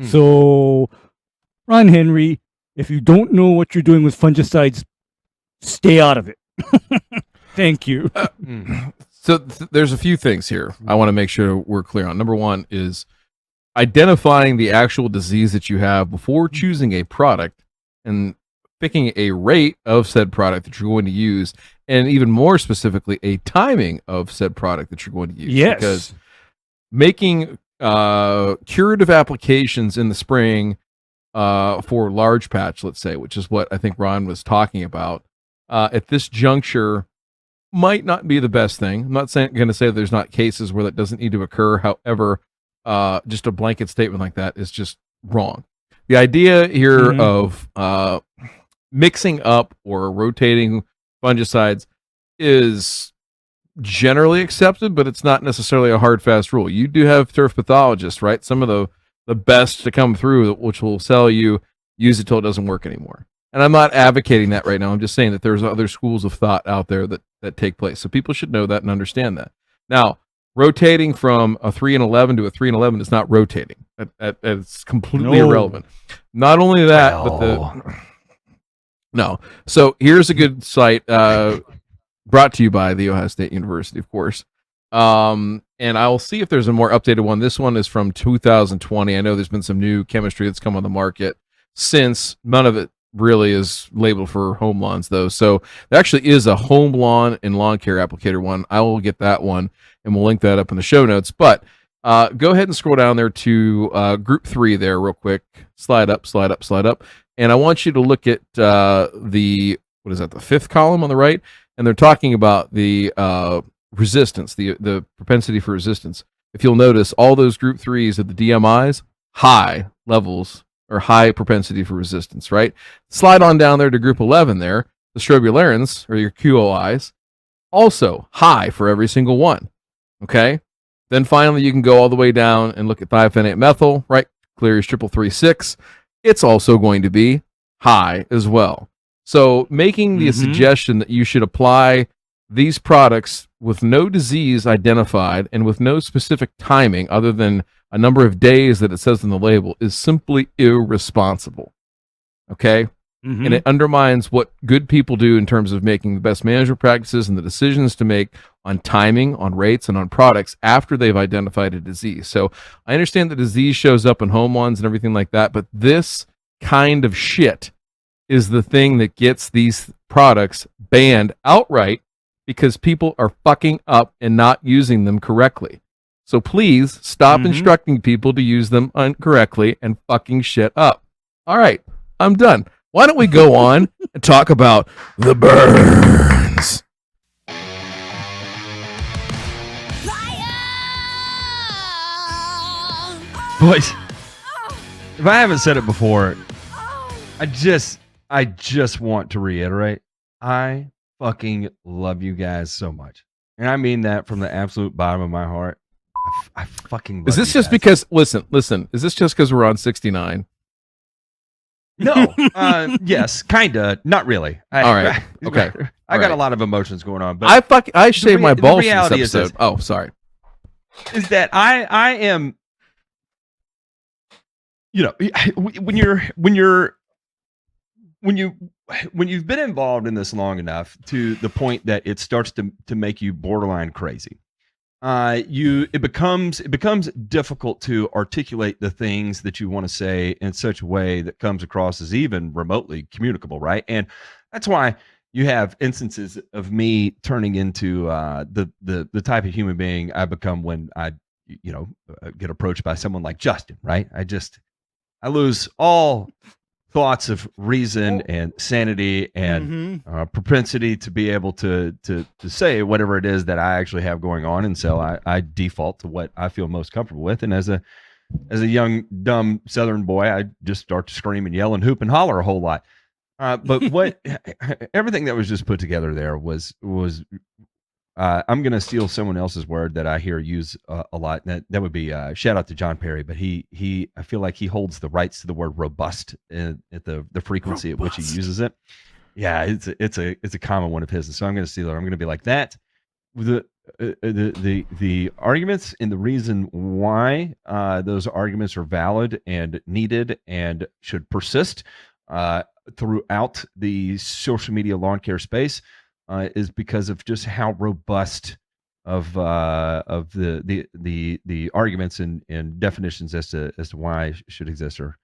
So, Ron Henry, if you don't know what you're doing with fungicides, stay out of it. Thank you. So there's a few things here I want to make sure we're clear on. Number one is identifying the actual disease that you have before choosing a product, and picking a rate of said product that you're going to use, and even more specifically, a timing of said product that you're going to use. Yes. Because making curative applications in the spring for large patch, let's say, which is what I think Ron was talking about, at this juncture might not be the best thing. I'm not going to say there's not cases where that doesn't need to occur. However, just a blanket statement like that is just wrong. The idea here of mixing up or rotating fungicides is generally accepted, but it's not necessarily a hard, fast rule. You do have turf pathologists, right? Some of the best to come through, which will sell you, use it till it doesn't work anymore. And I'm not advocating that right now. I'm just saying that there's other schools of thought out there that take place. So people should know that and understand that. Now, rotating from a 3 and 11 to a 3 and 11 is not rotating. It's completely irrelevant. Not only that, but no. So here's a good site brought to you by the Ohio State University, of course. And I'll see if there's a more updated one. This one is from 2020. I know there's been some new chemistry that's come on the market since. None of it really is labeled for home lawns, though. So there actually is a home lawn and lawn care applicator one. I will get that one, and we'll link that up in the show notes. But go ahead and scroll down there to group 3 there real quick. Slide up. And I want you to look at the 5th column on the right. And they're talking about the resistance, the propensity for resistance. If you'll notice, all those group 3s of the DMIs, high levels or high propensity for resistance, right? Slide on down there to group 11 there, the strobilurins, or your QOIs, also high for every single one, okay? Then finally, you can go all the way down and look at thiophenate methyl, right? Cleary's 336. It's also going to be high as well. So making the suggestion that you should apply these products with no disease identified and with no specific timing other than a number of days that it says in the label is simply irresponsible. Okay? And it undermines what good people do in terms of making the best management practices and the decisions to make on timing, on rates, and on products after they've identified a disease. So I understand the disease shows up in home lawns and everything like that, but this kind of shit is the thing that gets these products banned outright because people are fucking up and not using them correctly. So please stop instructing people to use them incorrectly and fucking shit up. All right, I'm done. Why don't we go on and talk about the burns? Boys, if I haven't said it before, I just want to reiterate, I fucking love you guys so much. And I mean that from the absolute bottom of my heart. I fucking love Is this you just guys. because, listen, is this just because we're on 69? No. Yes, kind of. Not really. All right. Okay. I All got right. a lot of emotions going on. But I shaved my the balls this reality is episode. this. Oh, sorry. Is that I am, you know, when you've been involved in this long enough to the point that it starts to make you borderline crazy, it becomes difficult to articulate the things that you want to say in such a way that comes across as even remotely communicable, right? And that's why you have instances of me turning into the type of human being I become when I get approached by someone like Justin, right? I lose all thoughts of reason and sanity and propensity to be able to say whatever it is that I actually have going on, and so I default to what I feel most comfortable with. And as a young dumb Southern boy, I just start to scream and yell and hoop and holler a whole lot. But what everything that was just put together there was I'm going to steal someone else's word that I hear used a lot. And that would be shout out to John Perry, but he I feel like he holds the rights to the word robust at the frequency at which he uses it. Yeah, it's a common one of his, and so I'm going to steal it. I'm going to be like that. The arguments and the reason why those arguments are valid and needed and should persist throughout the social media lawn care space is because of just how robust of the arguments and definitions as to why it should exist or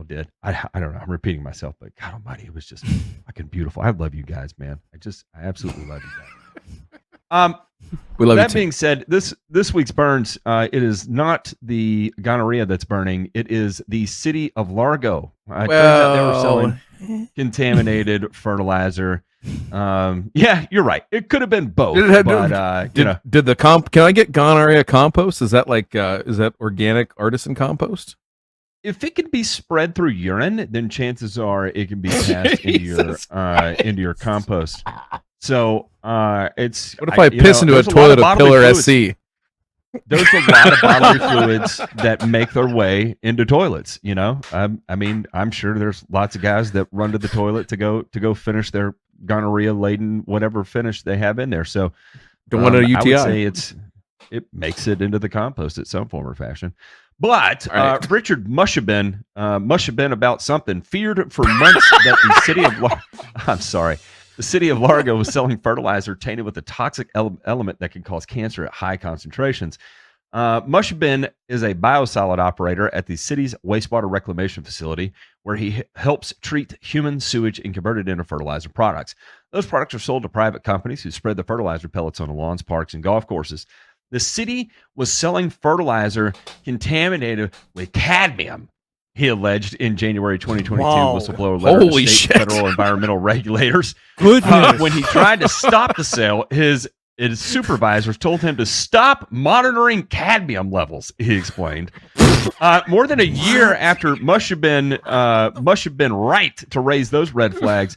did. I don't know. I'm repeating myself, but God Almighty, it was just fucking beautiful. I love you guys, man. I absolutely love you guys. We love you That too. being said, this week's burns, it is not the gonorrhea that's burning. It is the city of Largo. Turns out they were selling contaminated fertilizer. Yeah, you're right. It could have been both. Did the Can I get gonorrhea compost? Is that is that organic artisan compost? If it can be spread through urine, then chances are it can be passed into your compost. So it's. What if I piss into a toilet of Pillar SC? There's a lot of bodily fluids that make their way into toilets. I mean, I'm sure there's lots of guys that run to the toilet to go finish their gonorrhea laden whatever finish they have in there. So don't want a UTI. I would say it makes it into the compost at some form or fashion. But Richard must have been about something. Feared for months that the city of the city of Largo was selling fertilizer tainted with a toxic element that can cause cancer at high concentrations. Mushabin is a Biosolid operator at the city's wastewater reclamation facility, where he helps treat human sewage and convert it into fertilizer products. Those products are sold to private companies who spread the fertilizer pellets on the lawns, parks, and golf courses. The city was selling fertilizer contaminated with cadmium, he alleged in January 2022 whistleblower letter to state federal environmental regulators. Goodness. When he tried to stop the sale, his supervisors told him to stop monitoring cadmium levels, he explained. More than a year after must have been right to raise those red flags,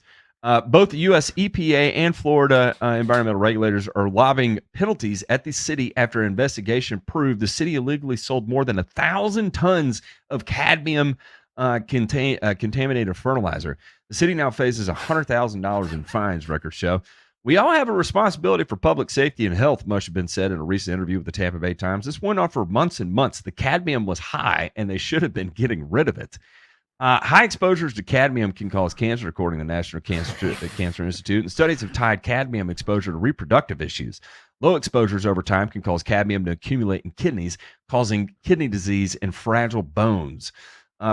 both the U.S. EPA and Florida environmental regulators are lobbying penalties at the city after an investigation proved the city illegally sold more than 1,000 tons of cadmium contaminated fertilizer. The city now faces $100,000 in fines, records show. We all have a responsibility for public safety and health, much have been said in a recent interview with the Tampa Bay Times. This went on for months and months. The cadmium was high, and they should have been getting rid of it. High exposures to cadmium can cause cancer, according to the National Cancer Institute, and studies have tied cadmium exposure to reproductive issues. Low exposures over time can cause cadmium to accumulate in kidneys, causing kidney disease and fragile bones.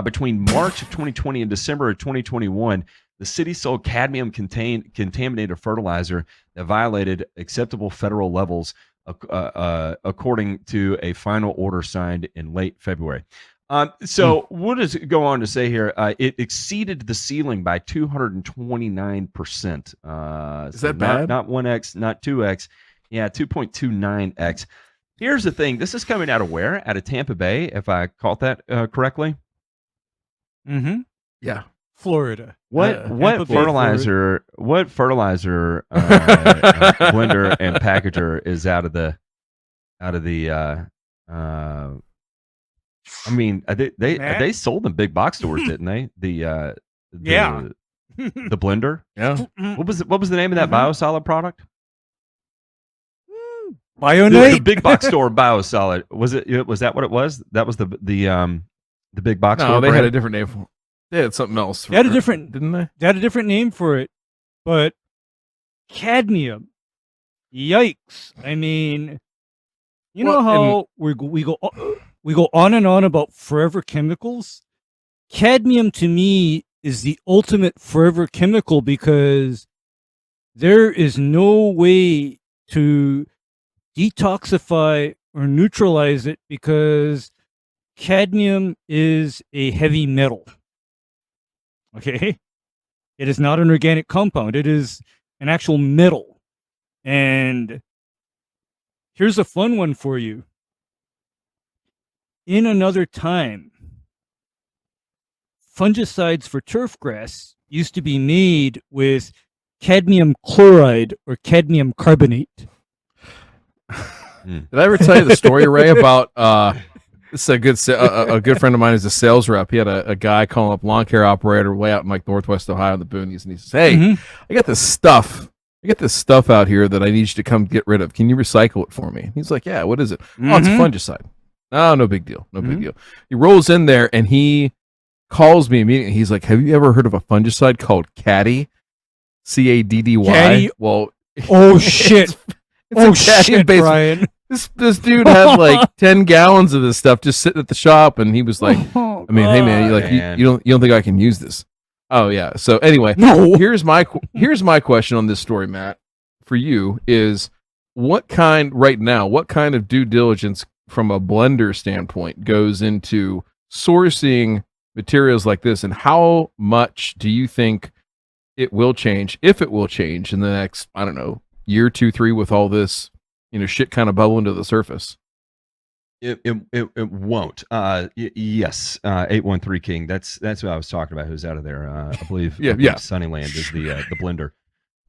Between March of 2020 and December of 2021, the city sold cadmium-contaminated fertilizer that violated acceptable federal levels, according to a final order signed in late February. What does it go on to say here? It exceeded the ceiling by 229%. Is that bad? Not 1x, not 2x. Yeah, 2.29x. Here's the thing. This is coming out of where? Out of Tampa Bay, if I caught that correctly. Mm-hmm. Yeah. Florida. What fertilizer blender and packager is out of the I mean, they sold in big box stores, didn't they? The blender. Yeah. What was the name of that Biosolid product? Bionite. The big box store Biosolid. Was that what it was? That was the big box store. No, they brand? had a different name for it. They had something else. They had a different, didn't they? They had a different name for it, but cadmium. Yikes! I mean, you know how we go on and on about forever chemicals. Cadmium to me is the ultimate forever chemical because there is no way to detoxify or neutralize it because cadmium is a heavy metal. Okay? It is not an organic compound. It is an actual metal. And here's a fun one for you. In another time, fungicides for turfgrass used to be made with cadmium chloride or cadmium carbonate. Did I ever tell you the story, Ray, about this is a good friend of mine is a sales rep. He had a guy calling up lawn care operator way out in like Northwest Ohio in the boonies, and he says, "Hey, I got this stuff out here that I need you to come get rid of. Can you recycle it for me?" And he's like, "Yeah, what is it?" "Oh, it's a fungicide." "Oh, no big deal. No big deal." He rolls in there and he calls me immediately. He's like, "Have you ever heard of a fungicide called Caddy? CADDY?" Caddy? Well, oh shit. shit, Brian. This dude had like 10 gallons of this stuff just sitting at the shop, and he was like, "I mean, hey man, you don't think I can use this?" Oh yeah. So anyway, no. Here's my question on this story, Matt. For you is, what kind of due diligence from a blender standpoint goes into sourcing materials like this, and how much do you think it will change, if it will change in the next, I don't know, year, 2, 3, with all this, shit kind of bubbling to the surface? It won't. Yes. 813 King. That's what I was talking about. Who's out of there? I believe. Yeah. Sunnyland is the blender.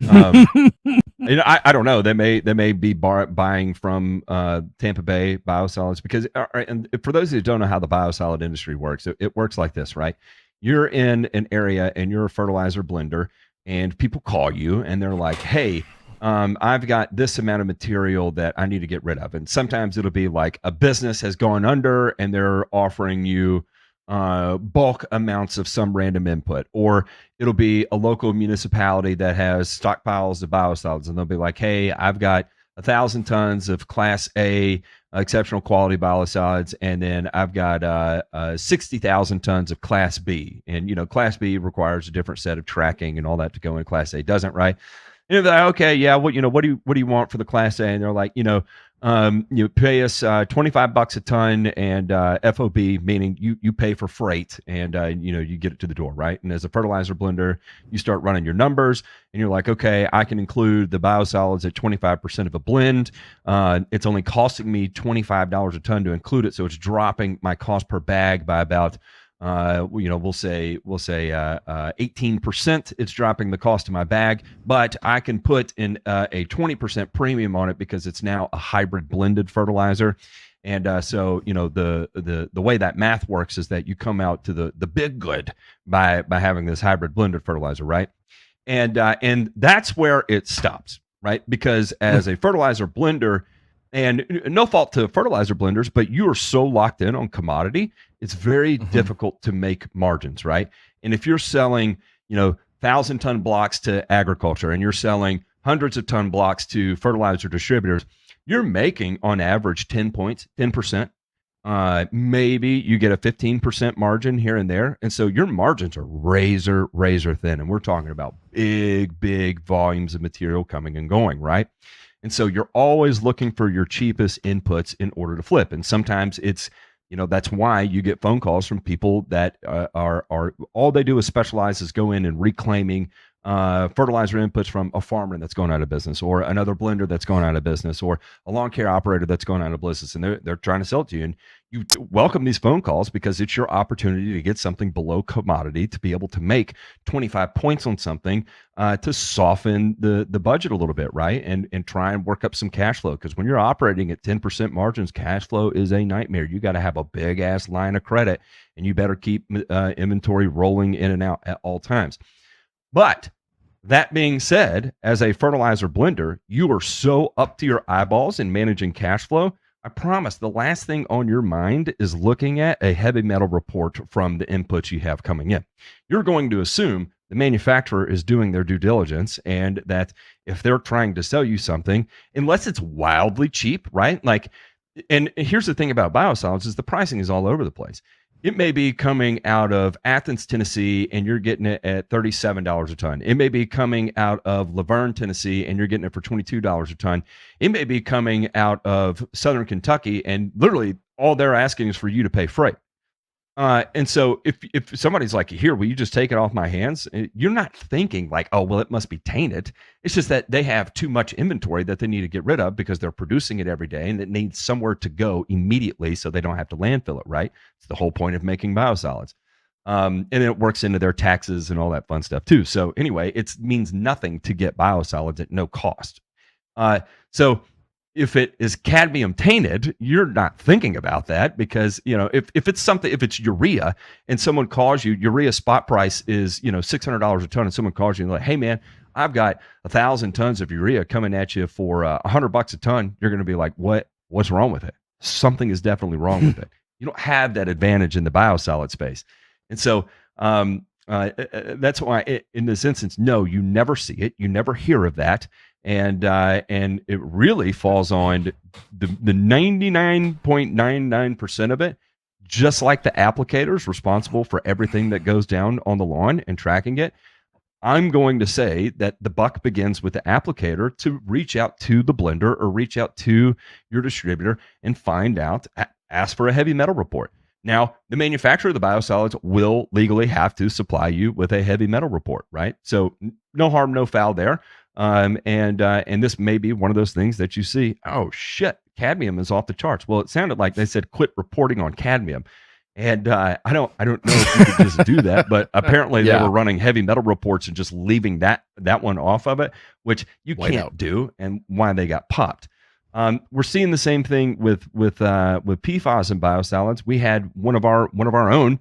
I don't know. They may be buying from Tampa Bay Biosolids, because and for those who don't know how the biosolid industry works, it works like this, right? You're in an area and you're a fertilizer blender, and people call you and they're like, "Hey, I've got this amount of material that I need to get rid of." And sometimes it'll be like a business has gone under and they're offering you bulk amounts of some random input, or it'll be a local municipality that has stockpiles of biosolids, and they'll be like, "Hey, I've got 1,000 tons of Class A exceptional quality biosolids, and then I've got 60,000 tons of Class B." And Class B requires a different set of tracking and all that to go in. Class A doesn't, right? And they're like, "Okay, yeah, what do you want for the Class A?" And they're like, you pay us $25 a ton, and FOB, meaning you pay for freight, and you get it to the door, right? And as a fertilizer blender, you start running your numbers, and you're like, "Okay, I can include the biosolids at 25% of a blend. It's only costing me $25 a ton to include it, so it's dropping my cost per bag by about we'll say 18%. It's dropping the cost of my bag, but I can put in a 20% premium on it because it's now a hybrid blended fertilizer." And so the way that math works is that you come out to the big good by having this hybrid blended fertilizer, right? And that's where it stops, right? Because as a fertilizer blender, and no fault to fertilizer blenders, but you are so locked in on commodity, it's very difficult to make margins, right? And if you're selling, 1,000-ton blocks to agriculture, and you're selling hundreds of ton blocks to fertilizer distributors, you're making on average 10%. Maybe you get a 15% margin here and there. And so your margins are razor thin. And we're talking about big volumes of material coming and going, right? And so you're always looking for your cheapest inputs in order to flip. And sometimes it's, that's why you get phone calls from people that are all they do is specialize is go in and reclaiming fertilizer inputs from a farmer that's going out of business, or another blender that's going out of business, or a lawn care operator that's going out of business, and they're trying to sell it to you. And you welcome these phone calls because it's your opportunity to get something below commodity, to be able to make 25 points on something, to soften the budget a little bit, right? And try and work up some cash flow. Because when you're operating at 10% margins, cash flow is a nightmare. You got to have a big ass line of credit, and you better keep inventory rolling in and out at all times. But that being said, as a fertilizer blender, you are so up to your eyeballs in managing cash flow. I promise the last thing on your mind is looking at a heavy metal report from the inputs you have coming in. You're going to assume the manufacturer is doing their due diligence, and that if they're trying to sell you something, unless it's wildly cheap, right? And here's the thing about biosolids is the pricing is all over the place. It may be coming out of Athens, Tennessee, and you're getting it at $37 a ton. It may be coming out of Laverne, Tennessee, and you're getting it for $22 a ton. It may be coming out of Southern Kentucky, and literally all they're asking is for you to pay freight. And so if somebody's like, "Here, will you just take it off my hands?" You're not thinking like, "Oh, well, it must be tainted." It's just that they have too much inventory that they need to get rid of because they're producing it every day, and it needs somewhere to go immediately so they don't have to landfill it, right? It's the whole point of making biosolids. And it works into their taxes and all that fun stuff too. So anyway, it means nothing to get biosolids at no cost. So if it is cadmium tainted, you're not thinking about that, because if it's urea and someone calls you, urea spot price is $600 a ton, and someone calls you and like, "Hey man, I've got 1,000 tons of urea coming at you for $100 a ton," you're going to be like, what's wrong with it? Something is definitely wrong with it. You don't have that advantage in the biosolid space. And so that's why in this instance, no, you never see it, you never hear of that. And it really falls on the 99.99% of it, just like the applicators responsible for everything that goes down on the lawn and tracking it. I'm going to say that the buck begins with the applicator to reach out to the blender or reach out to your distributor and find out, ask for a heavy metal report. Now, the manufacturer of the biosolids will legally have to supply you with a heavy metal report, right? So no harm, no foul there. And this may be one of those things that you see, oh shit, cadmium is off the charts. Well, it sounded like they said quit reporting on cadmium. And I don't know if you could just do that, but apparently they were running heavy metal reports and just leaving that one off of it, which you can't do, and why they got popped. We're seeing the same thing with PFAS and biosolids. We had one of our own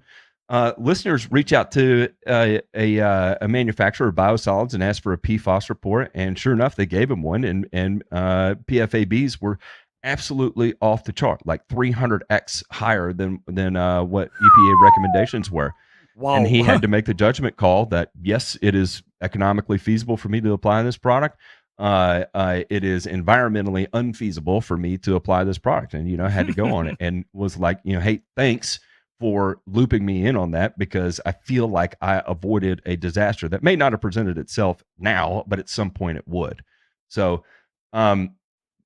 listeners reach out to a manufacturer of biosolids and ask for a PFAS report, and sure enough, they gave him one, and PFABs were absolutely off the chart, like 300x higher than what EPA recommendations were. Wow. And he had to make the judgment call that yes, it is economically feasible for me to apply this product. It is environmentally unfeasible for me to apply this product, and I had to go on it and was like, hey, thanks for looping me in on that, because I feel like I avoided a disaster that may not have presented itself now, but at some point it would. So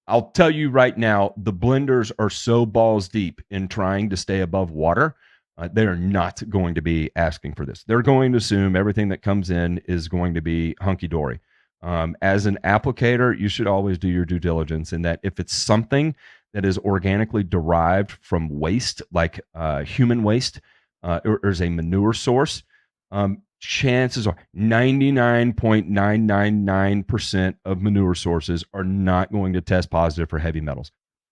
I'll tell you right now, the blenders are so balls deep in trying to stay above water. They are not going to be asking for this. They're going to assume everything that comes in is going to be hunky-dory. As an applicator, you should always do your due diligence in that if it's something that is organically derived from waste, like human waste, or is a manure source, chances are 99.999% of manure sources are not going to test positive for heavy metals.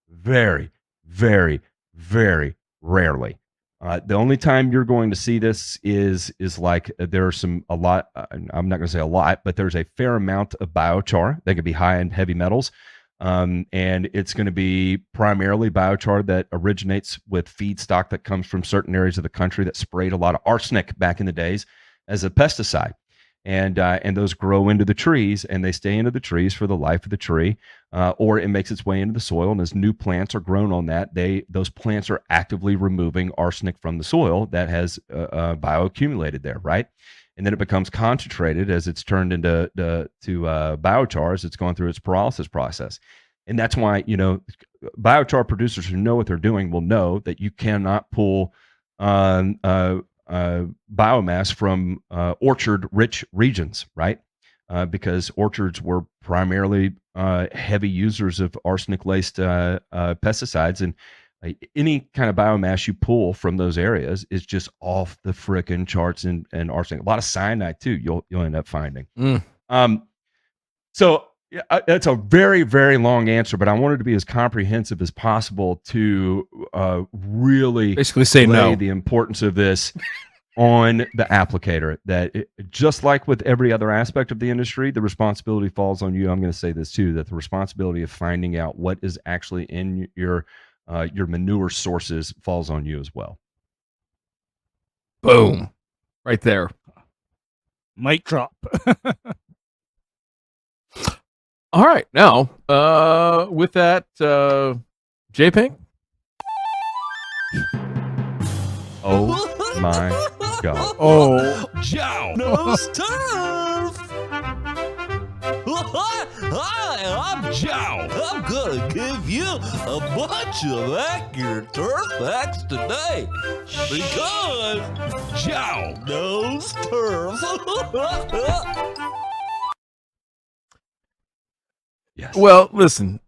Very, very, very rarely. The only time you're going to see this is like there's a lot, I'm not going to say a lot, but there's a fair amount of biochar that could be high in heavy metals. And it's going to be primarily biochar that originates with feedstock that comes from certain areas of the country that sprayed a lot of arsenic back in the days as a pesticide. And those grow into the trees, and they stay into the trees for the life of the tree, or it makes its way into the soil. And as new plants are grown on that, those plants are actively removing arsenic from the soil that has bioaccumulated there, right? And then it becomes concentrated as it's turned into biochar as it's gone through its pyrolysis process. And that's why biochar producers who know what they're doing will know that you cannot pull biomass from orchard-rich regions, right? Because orchards were primarily heavy users of arsenic-laced pesticides, and any kind of biomass you pull from those areas is just off the frickin' charts and arsenic. A lot of cyanide too. You'll end up finding. So that's a very, very long answer, but I wanted to be as comprehensive as possible to really basically say no. The importance of this on the applicator. That just like with every other aspect of the industry, the responsibility falls on you. I'm going to say this too: that the responsibility of finding out what is actually in your manure sources falls on you as well. Boom, right there. Mic drop. All right, now with that, J-Pink. Oh my God! Oh, Joe knows turf. Hi, I'm Joe. I'm gonna give you a bunch of accurate turf facts today because Joe knows turf. Yes. Well, listen,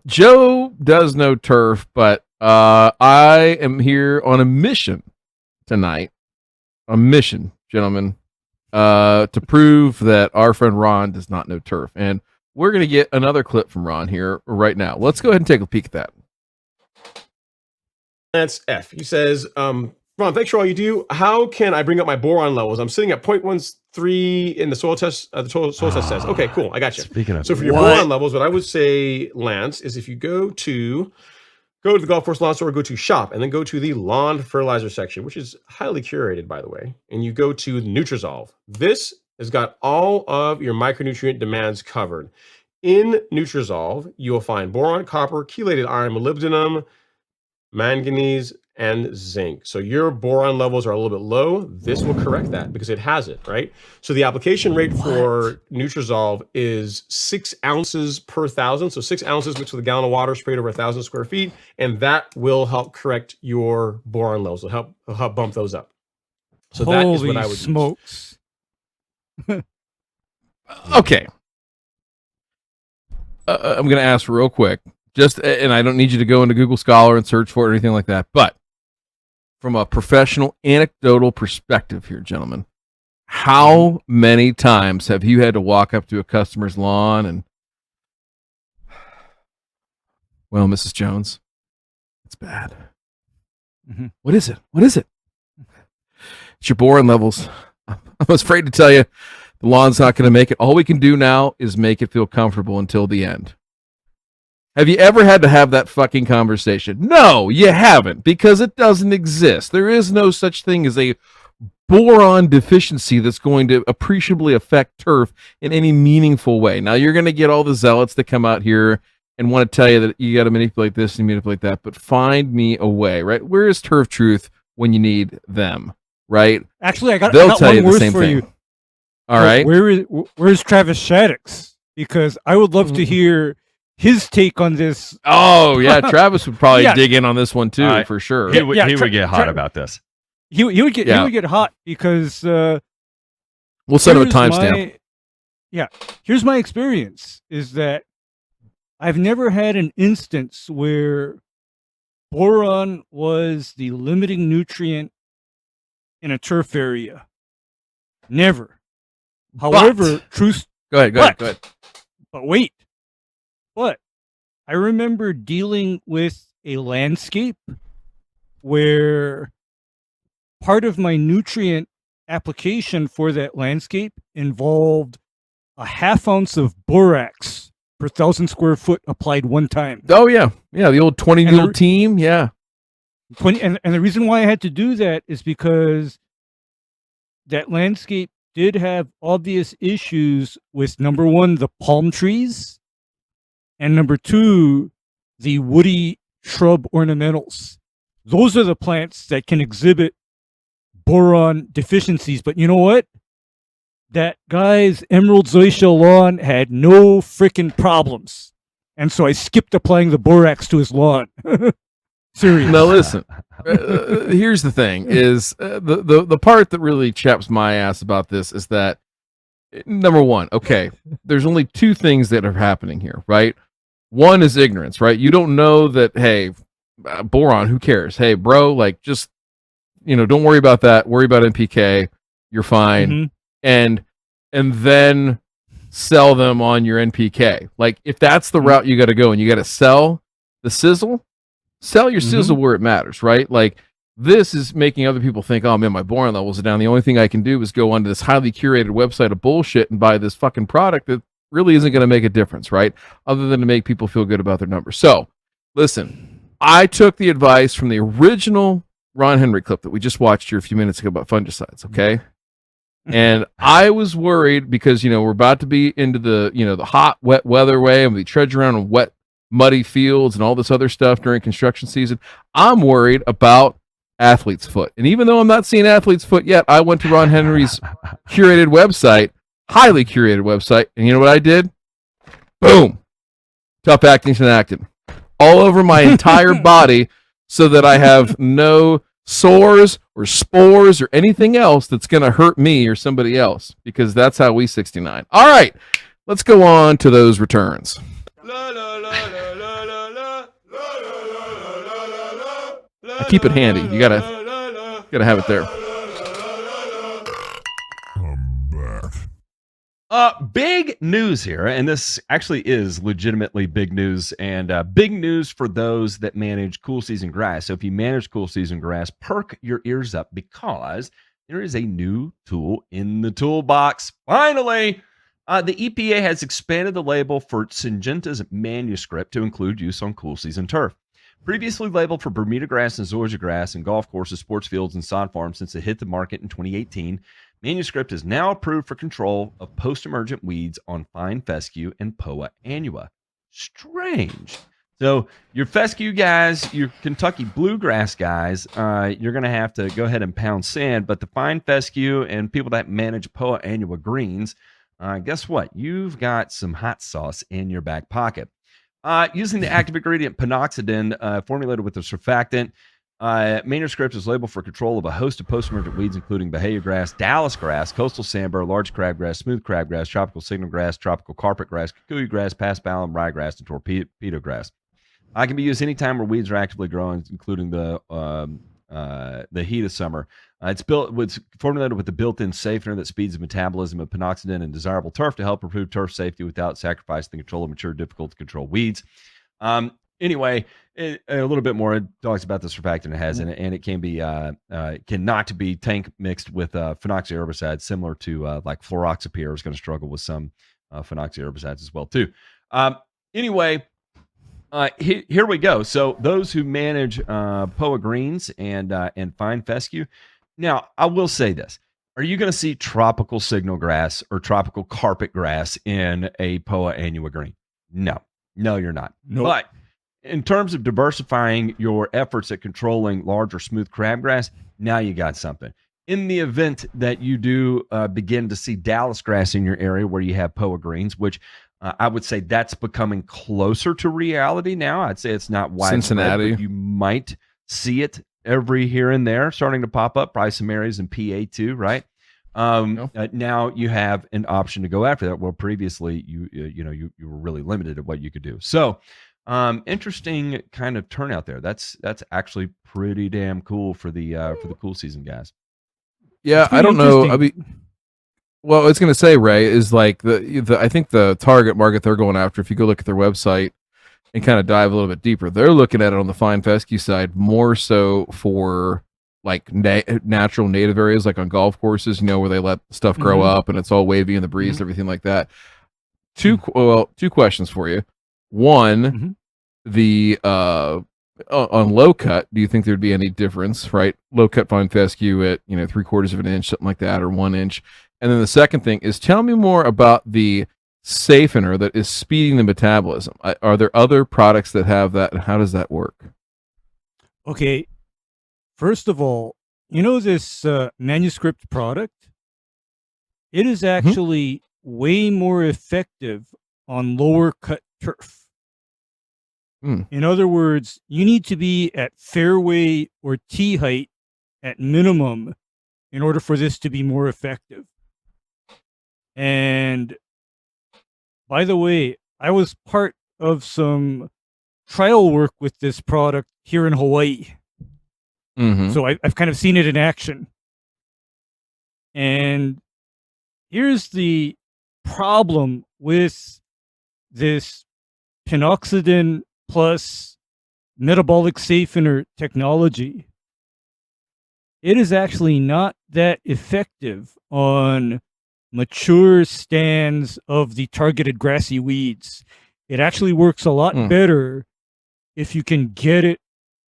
Joe does know turf, but I am here on a mission tonight. A mission, gentlemen, to prove that our friend Ron does not know turf. And we're going to get another clip from Ron here right now. Let's go ahead and take a peek at that. That's F. He says, Ron, thanks for all you do. How can I bring up my boron levels? I'm sitting at 0.13 in the soil test. The soil test says, okay, cool. I got you. Speaking of, So for your boron levels, what I would say, Lance, is if you go to the golf course lawn store, go to shop, and then go to the lawn fertilizer section, which is highly curated, by the way. And you go to Nutrizolve. This has got all of your micronutrient demands covered. In Nutrizolve, you will find boron, copper, chelated iron, molybdenum, manganese, and zinc. So your boron levels are a little bit low. This will correct that because it has it, right? So the application rate for Nutrizolve is 6 ounces per 1,000. So 6 ounces mixed with a gallon of water sprayed over 1,000 square feet. And that will help correct your boron levels. It'll help bump those up. So that is what I would smokes. Okay. I'm going to ask real quick, and I don't need you to go into Google Scholar and search for it or anything like that, but from a professional anecdotal perspective here, gentlemen, how many times have you had to walk up to a customer's lawn and, well, Mrs. Jones, it's bad. Mm-hmm. What is it? What is it? It's your boron levels. I was afraid to tell you. The lawn's not going to make it. All we can do now is make it feel comfortable until the end. Have you ever had to have that fucking conversation? No, you haven't, because it doesn't exist. There is no such thing as a boron deficiency that's going to appreciably affect turf in any meaningful way. Now, you're going to get all the zealots that come out here and want to tell you that you got to manipulate this and manipulate that, but find me a way, right? Where is Turf Truth when you need them, right? Actually, I got They'll one tell you the worse same for thing. you. All right. Where's Travis Shaddix? Because I would love to hear his take on this. Oh yeah, Travis would probably dig in on this one too, for sure. He would get hot about this. He would get hot because we'll set him a timestamp. Here's my experience: is that I've never had an instance where boron was the limiting nutrient in a turf area. Never. However, Go ahead. But wait. But I remember dealing with a landscape where part of my nutrient application for that landscape involved a 1/2 ounce of borax per 1,000 square foot applied one time. Oh yeah. Yeah, the old 20 mule team, yeah. 20, and the reason why I had to do that is because that landscape did have obvious issues with, number one, the palm trees, and number two, the woody shrub ornamentals. Those are the plants that can exhibit boron deficiencies. But you know what? That guy's emerald zoysia lawn had no freaking problems. And so I skipped applying the borax to his lawn. Serious. Now listen, here's the thing: is the part that really chaps my ass about this is that, number one, okay, there's only two things that are happening here, right? One is ignorance, right? You don't know that. Hey, boron, who cares? Hey, bro, like just don't worry about that. Worry about NPK. You're fine, and then sell them on your NPK. Like if that's the route you got to go, and you got to sell the sizzle. Sell your sizzle where it matters, right? Like this is making other people think, oh man, my boron levels are down. The only thing I can do is go onto this highly curated website of bullshit and buy this fucking product that really isn't going to make a difference, right? Other than to make people feel good about their numbers. So listen, I took the advice from the original Ron Henry clip that we just watched here a few minutes ago about fungicides, okay? And I was worried because, we're about to be into the, the hot, wet weather way, and we trudge around in wet, muddy fields and all this other stuff during construction season. I'm worried about athlete's foot. And even though I'm not seeing athlete's foot yet, I went to Ron Henry's curated website, highly curated website. And you know what I did? Boom. Tough acting actin all over my entire body so that I have no sores or spores or anything else that's going to hurt me or somebody else, because that's how we 69. All right, let's go on to those returns. I keep it handy. You gotta have it there. Big news here, and this actually is legitimately big news, and big news for those that manage cool season grass. So if you manage cool season grass, perk your ears up, because there is a new tool in the toolbox. Finally, the EPA has expanded the label for Syngenta's Manuscript to include use on cool season turf. Previously labeled for Bermuda grass and zoysia grass and golf courses, sports fields, and sod farms since it hit the market in 2018, Manuscript is now approved for control of post-emergent weeds on fine fescue and Poa annua. Strange. So your fescue guys, your Kentucky bluegrass guys, you're going to have to go ahead and pound sand. But the fine fescue and people that manage Poa annua greens, guess what? You've got some hot sauce in your back pocket. Using the active ingredient pinoxidin formulated with the surfactant, Manuscript is labeled for control of a host of post-emergent weeds, including Bahia grass, Dallas grass, coastal sandbur, large crabgrass, smooth crabgrass, tropical signal grass, tropical carpet grass, kikuyu grass, paspalum, ryegrass, and torpedo grass. It can be used anytime where weeds are actively growing, including the heat of summer. It's formulated with the built-in safener that speeds the metabolism of pinoxidin and desirable turf to help improve turf safety without sacrificing the control of mature, difficult-to-control weeds. Anyway, a little bit more. It talks about the surfactant it has in it, and it can be cannot be tank mixed with phenoxy herbicides, similar to like fluroxapyr is going to struggle with some phenoxy herbicides as well too. Anyway. Here we go. So those who manage Poa greens and fine fescue. Now, I will say this. Are you going to see tropical signal grass or tropical carpet grass in a Poa annua green? No, you're not. Nope. But in terms of diversifying your efforts at controlling large or smooth crabgrass, now you got something. In the event that you do begin to see Dallas grass in your area where you have Poa greens, which I would say that's becoming closer to reality now. I'd say it's not widespread, Cincinnati. but you might see it every here and there starting to pop up. Probably some areas in PA too, right? Now you have an option to go after that. Well, previously you were really limited at what you could do. So interesting kind of turnout there. That's actually pretty damn cool for the cool season, guys. Yeah, I don't know. I mean, well, it's going to say, Ray, is like I think the target market they're going after, if you go look at their website and kind of dive a little bit deeper, they're looking at it on the fine fescue side more so for like natural native areas, like on golf courses, where they let stuff grow up and it's all wavy in the breeze, everything like that. Two questions for you. One, the on low cut, do you think there'd be any difference, right? Low cut fine fescue at 3/4 of an inch, something like that, or 1 inch. And then the second thing is, tell me more about the safener that is speeding the metabolism. Are there other products that have that, and how does that work? Okay, first of all, this Manuscript product? It is actually way more effective on lower cut turf. In other words, you need to be at fairway or tee height at minimum in order for this to be more effective. And by the way, I was part of some trial work with this product here in Hawaii. So I've kind of seen it in action. And here's the problem with this pinoxidin plus metabolic safener technology. It is actually not that effective on mature stands of the targeted grassy weeds. It actually works a lot better if you can get it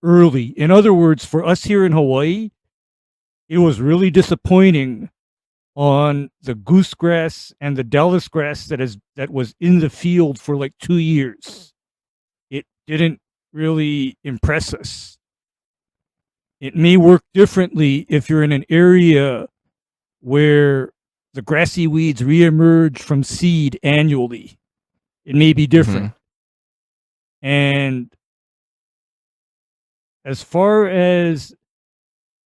early. In other words, for us here in Hawaii, it was really disappointing on the goosegrass and the Dallas grass that was in the field for like 2 years. It didn't really impress us. It may work differently if you're in an area where the grassy weeds reemerge from seed annually. It may be different. And as far as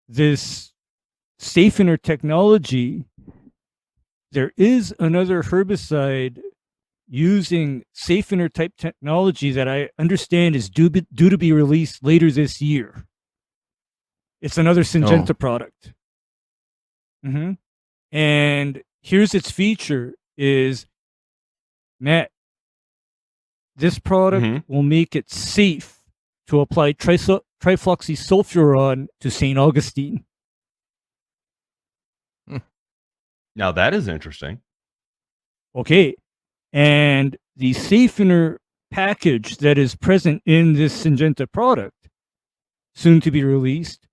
this safener technology, there is another herbicide using safener type technology that I understand is due to be released later this year. It's another Syngenta product. And here's its feature is, Matt, this product will make it safe to apply trifloxysulfuron to St. Augustine. Now that is interesting. Okay. And the safener package that is present in this Syngenta product, soon to be released,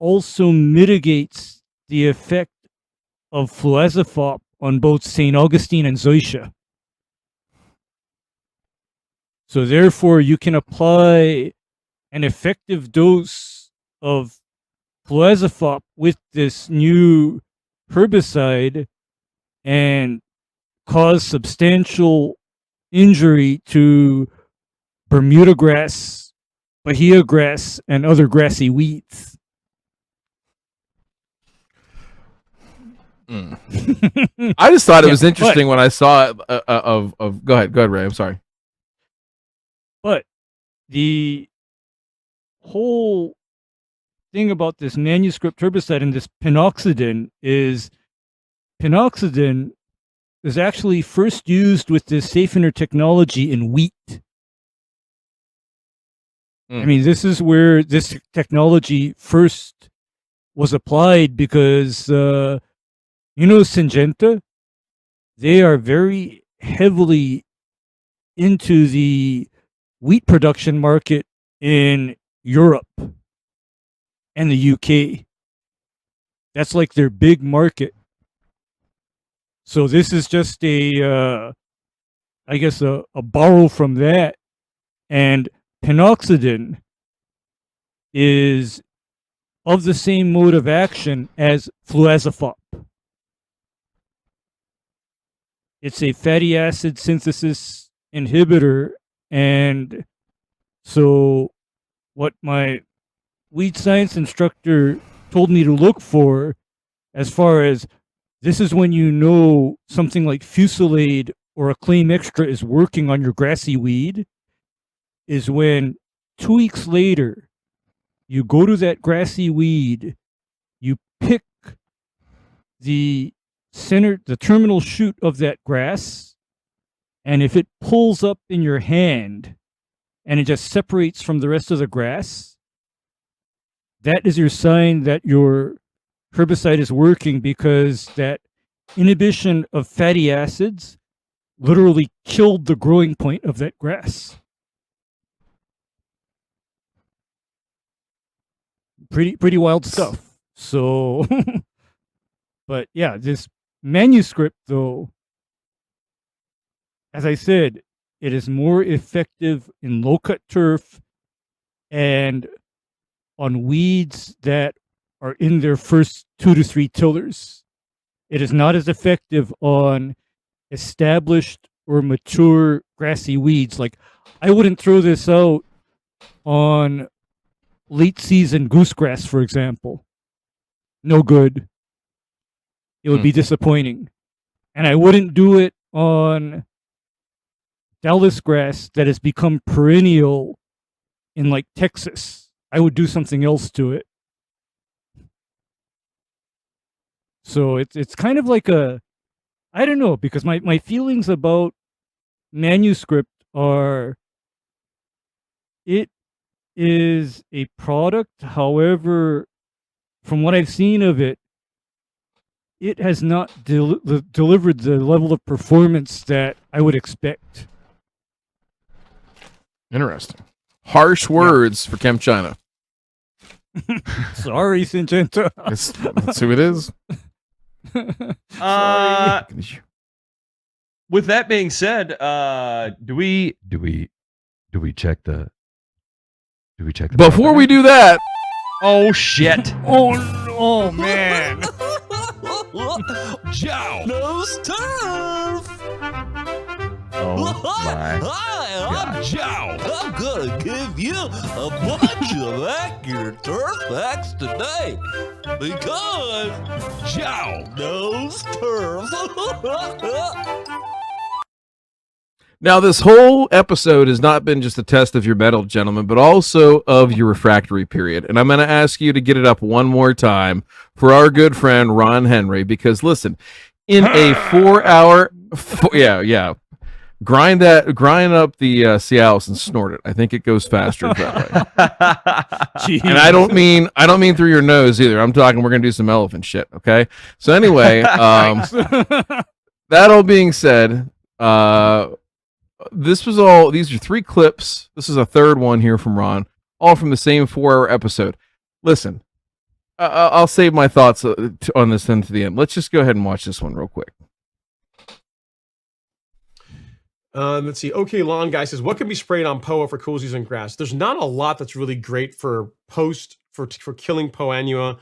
also mitigates the effect of fluazafop on both St. Augustine and zoysia. So therefore, you can apply an effective dose of fluazafop with this new herbicide and cause substantial injury to Bermuda grass, Bahia grass, and other grassy weeds. I just thought it was interesting when I saw it. Go ahead, Ray. I'm sorry. But the whole thing about this manuscript herbicide and this pinoxidin is actually first used with this Safener technology in wheat. I mean, this is where this technology first was applied because, Syngenta, they are very heavily into the wheat production market in Europe and the UK. That's like their big market. So this is just a borrow from that. And pinoxidin is of the same mode of action as fluazafop. It's a fatty acid synthesis inhibitor, and so what my weed science instructor told me to look for, as far as this is when you know something like Fusilade or a Claim Extra is working on your grassy weed, is when 2 weeks later you go to that grassy weed, you pick the terminal shoot of that grass, and if it pulls up in your hand and it just separates from the rest of the grass, that is your sign that your herbicide is working, because that inhibition of fatty acids literally killed the growing point of that grass. Pretty wild stuff. So, but yeah, this manuscript, though, as I said, it is more effective in low-cut turf and on weeds that are in their first 2 to 3 tillers. It is not as effective on established or mature grassy weeds. Like, I wouldn't throw this out on late season goosegrass, for example. No good. It would be disappointing. And I wouldn't do it on Dallas grass that has become perennial in like Texas. I would do something else to it. So it's kind of like I don't know, because my feelings about manuscript are, it is a product. However, from what I've seen of it, it has not delivered the level of performance that I would expect. Interesting. Harsh words for Chem China. Sorry, Syngenta. That's who it is. With that being said, do we check the Before we do that, oh shit. Oh man. Joe knows turf. Oh my Hi, I'm Joe. I'm gonna give you a bunch of accurate turf facts today because Joe knows turf. now this whole episode has not been just a test of your metal, gentlemen, but also of your refractory period. And I'm going to ask you to get it up one more time for our good friend Ron Henry, because listen, in a 4-hour, grind up the Cialis and snort it. I think it goes faster that way. And I don't mean through your nose either. I'm talking we're gonna do some elephant shit. Okay. So anyway, that all being said, these are 3 clips. This is a third one here from Ron, all from the same 4-hour episode. Listen, I'll save my thoughts on this then to the end. Let's just go ahead and watch this one real quick. Let's see. Okay, Lawn Guy says, what can be sprayed on Poa for cool season grass? There's not a lot that's really great for killing Poa annua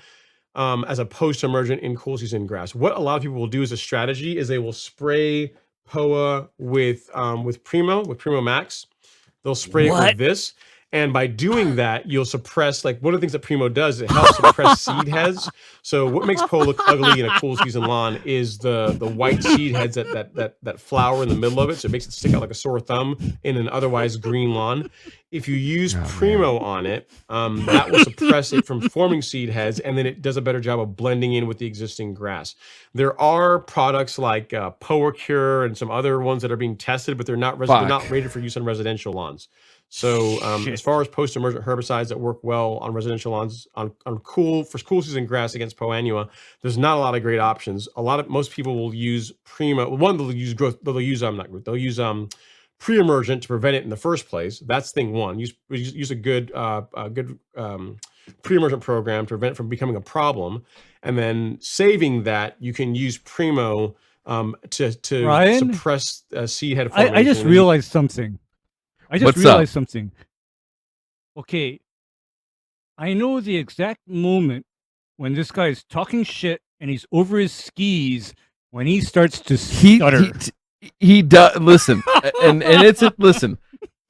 as a post-emergent in cool season grass. What a lot of people will do as a strategy is they will spray Poa with Primo Max. They'll spray it with this. And by doing that, you'll suppress, like one of the things that Primo does, it helps suppress seed heads. So what makes Poa look ugly in a cool season lawn is the white seed heads that flower in the middle of it. So it makes it stick out like a sore thumb in an otherwise green lawn. If you use Primo on it, that will suppress it from forming seed heads, and then it does a better job of blending in with the existing grass. There are products like Poa Cure and some other ones that are being tested, but they're not rated for use on residential lawns. So as far as post-emergent herbicides that work well on residential lawns on cool season grass against Poa annua, there's not a lot of great options. Most people will use Primo. One, they'll use growth. They'll use pre-emergent to prevent it in the first place. That's thing one. Use a good pre-emergent program to prevent it from becoming a problem, and then saving that, you can use Primo to Ryan? suppress seed head formation. I just realized something. Okay, I know the exact moment when this guy is talking shit and he's over his skis when he starts to stutter. He does. Listen, and it's listen.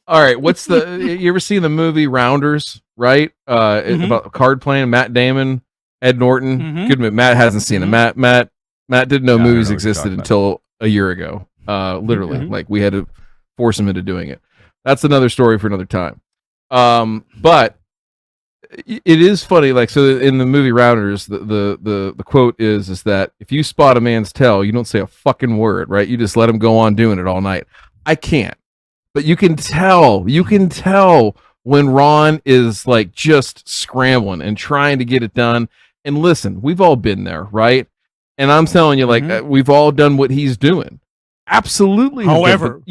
All right, you ever seen the movie Rounders? Right, about card playing. Matt Damon, Ed Norton. Good movie. Matt hasn't seen it. Matt didn't know movies existed until a year ago. Literally, like we had to force him into doing it. That's another story for another time. But it is funny. Like, so in the movie Rounders, the quote is that if you spot a man's tail, you don't say a fucking word, right? You just let him go on doing it all night. I can't, but you can tell when Ron is like just scrambling and trying to get it done. And listen, we've all been there, right? And I'm telling you, like, we've all done what he's doing. Absolutely. However,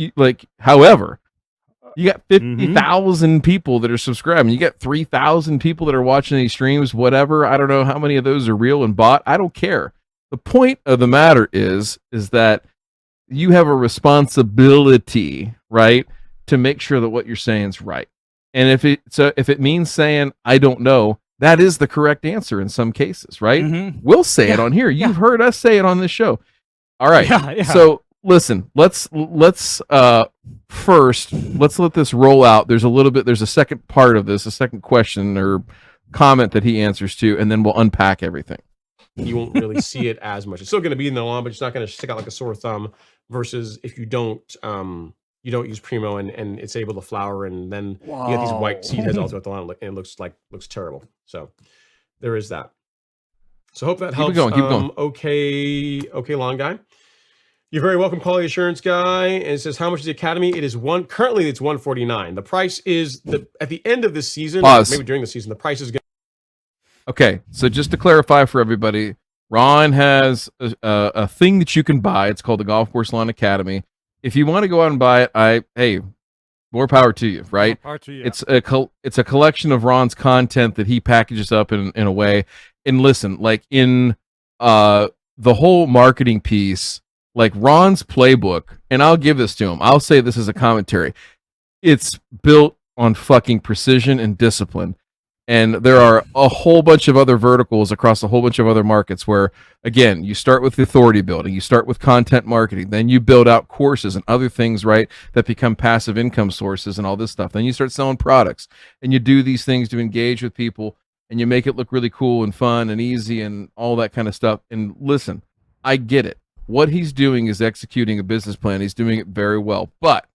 you got 50,000 people that are subscribing. You got 3,000 people that are watching these streams, whatever. I don't know how many of those are real and bot. I don't care. The point of the matter is that you have a responsibility, right, to make sure that what you're saying is right. And if it means saying, I don't know, that is the correct answer in some cases, right? We'll say it on here. You've heard us say it on this show. All right. So listen, let's first let this roll out. There's a second part of this, a second question or comment that he answers to, and then we'll unpack everything. You won't really see it as much. It's still going to be in the lawn, but it's not going to stick out like a sore thumb. Versus if you don't use Primo and it's able to flower, and then you get these white seed heads all throughout the lawn, and it looks terrible. So there is that. So hope that helps. Keep going. Okay, Lawn Guy. You're very welcome, Quality Assurance Guy. And it says, how much is the Academy? Currently it's $149. The price is at the end of this season, maybe during the season, the price is going to. Okay, so just to clarify for everybody, Ron has a thing that you can buy. It's called the Golf Course Lawn Academy. If you want to go out and buy it, hey, more power to you, right? More power to you. It's a collection of Ron's content that he packages up in a way. And listen, like in the whole marketing piece, like Ron's playbook, and I'll give this to him. I'll say this as a commentary. It's built on fucking precision and discipline. And there are a whole bunch of other verticals across a whole bunch of other markets where, again, you start with authority building, you start with content marketing, then you build out courses and other things, right, that become passive income sources and all this stuff. Then you start selling products, and you do these things to engage with people, and you make it look really cool and fun and easy and all that kind of stuff. And listen, I get it. What he's doing is executing a business plan. He's doing it very well. But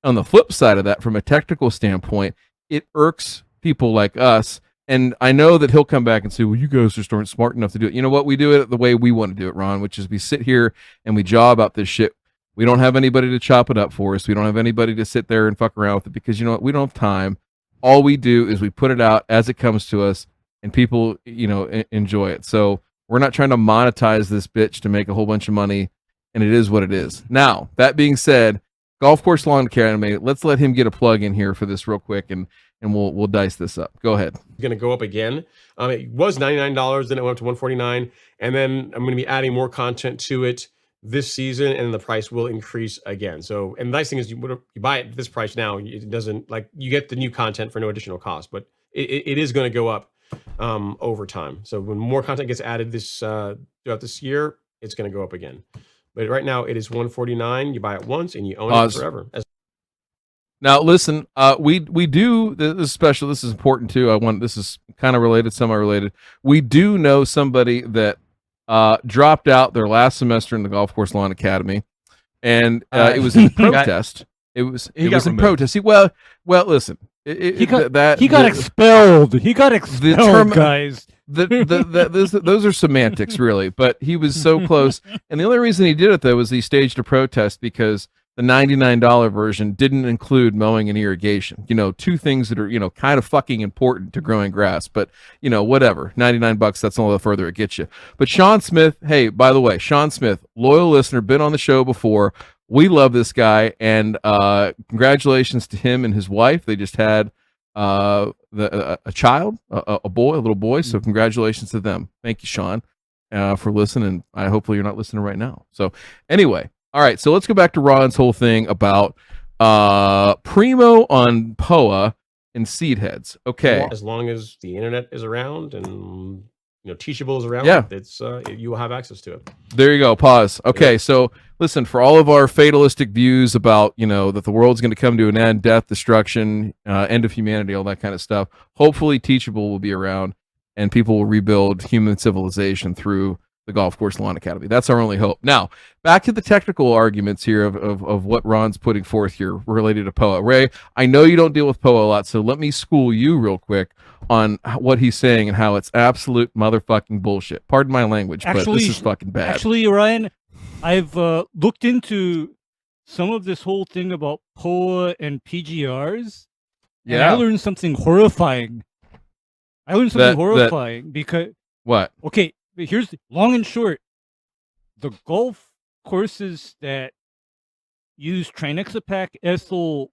on the flip side of that, from a technical standpoint, it irks people like us. And I know that he'll come back and say, well, you guys just aren't smart enough to do it. You know what? We do it the way we want to do it, Ron, which is we sit here and we jaw about this shit. We don't have anybody to chop it up for us. We don't have anybody to sit there and fuck around with it because, you know what? We don't have time. All we do is we put it out as it comes to us, and people, you know, enjoy it. So we're not trying to monetize this bitch to make a whole bunch of money, and it is what it is. Now, that being said, Golf Course Lawn Academy, let's let him get a plug in here for this real quick, and we'll dice this up. Go ahead. Going to go up again. It was $99, then it went up to $149, and then I'm going to be adding more content to it. this season, and the price will increase again. So, and the nice thing is you buy it at this price now, it doesn't, like, you get the new content for no additional cost, but it is going to go up over time. So when more content gets added this throughout this year, it's going to go up again. But right now it is $149. You buy it once and you own it forever. Now listen, we do, this is special, this is important too. This is kind of related, semi-related. We do know somebody that dropped out their last semester in the Golf Course Lawn Academy, and it was in protest. It was in protest. Well, listen. He got expelled. He got expelled, guys. Those are semantics, really. But he was so close, and the only reason he did it though was he staged a protest because the $99 version didn't include mowing and irrigation. You know, two things that are, you know, kind of fucking important to growing grass. But, you know, whatever. $99, that's all the further it gets you. But Sean Smith, hey, by the way, Sean Smith, loyal listener, been on the show before. We love this guy, and congratulations to him and his wife. They just had a child, a little boy. So congratulations to them. Thank you, Sean, for listening. Hopefully you're not listening right now. So anyway. All right, so let's go back to Ron's whole thing about Primo on Poa and seed heads. Okay, as long as the internet is around and, you know, Teachable is around, yeah, it's you will have access to it. There you go. Pause. Okay, so listen, for all of our fatalistic views about, you know, that the world's going to come to an end, death, destruction, end of humanity, all that kind of stuff. Hopefully, Teachable will be around, and people will rebuild human civilization through the Golf Course Lawn Academy. That's our only hope. Now, back to the technical arguments here of what Ron's putting forth here related to Poa. Ray, I know you don't deal with Poa a lot, so let me school you real quick on what he's saying and how it's absolute motherfucking bullshit. Pardon my language, but this is fucking bad. Actually, Ryan, I've looked into some of this whole thing about Poa and PGRs. And I learned something horrifying. Because... What? Okay, here's the long and short. The golf courses that use Trinexapac ethyl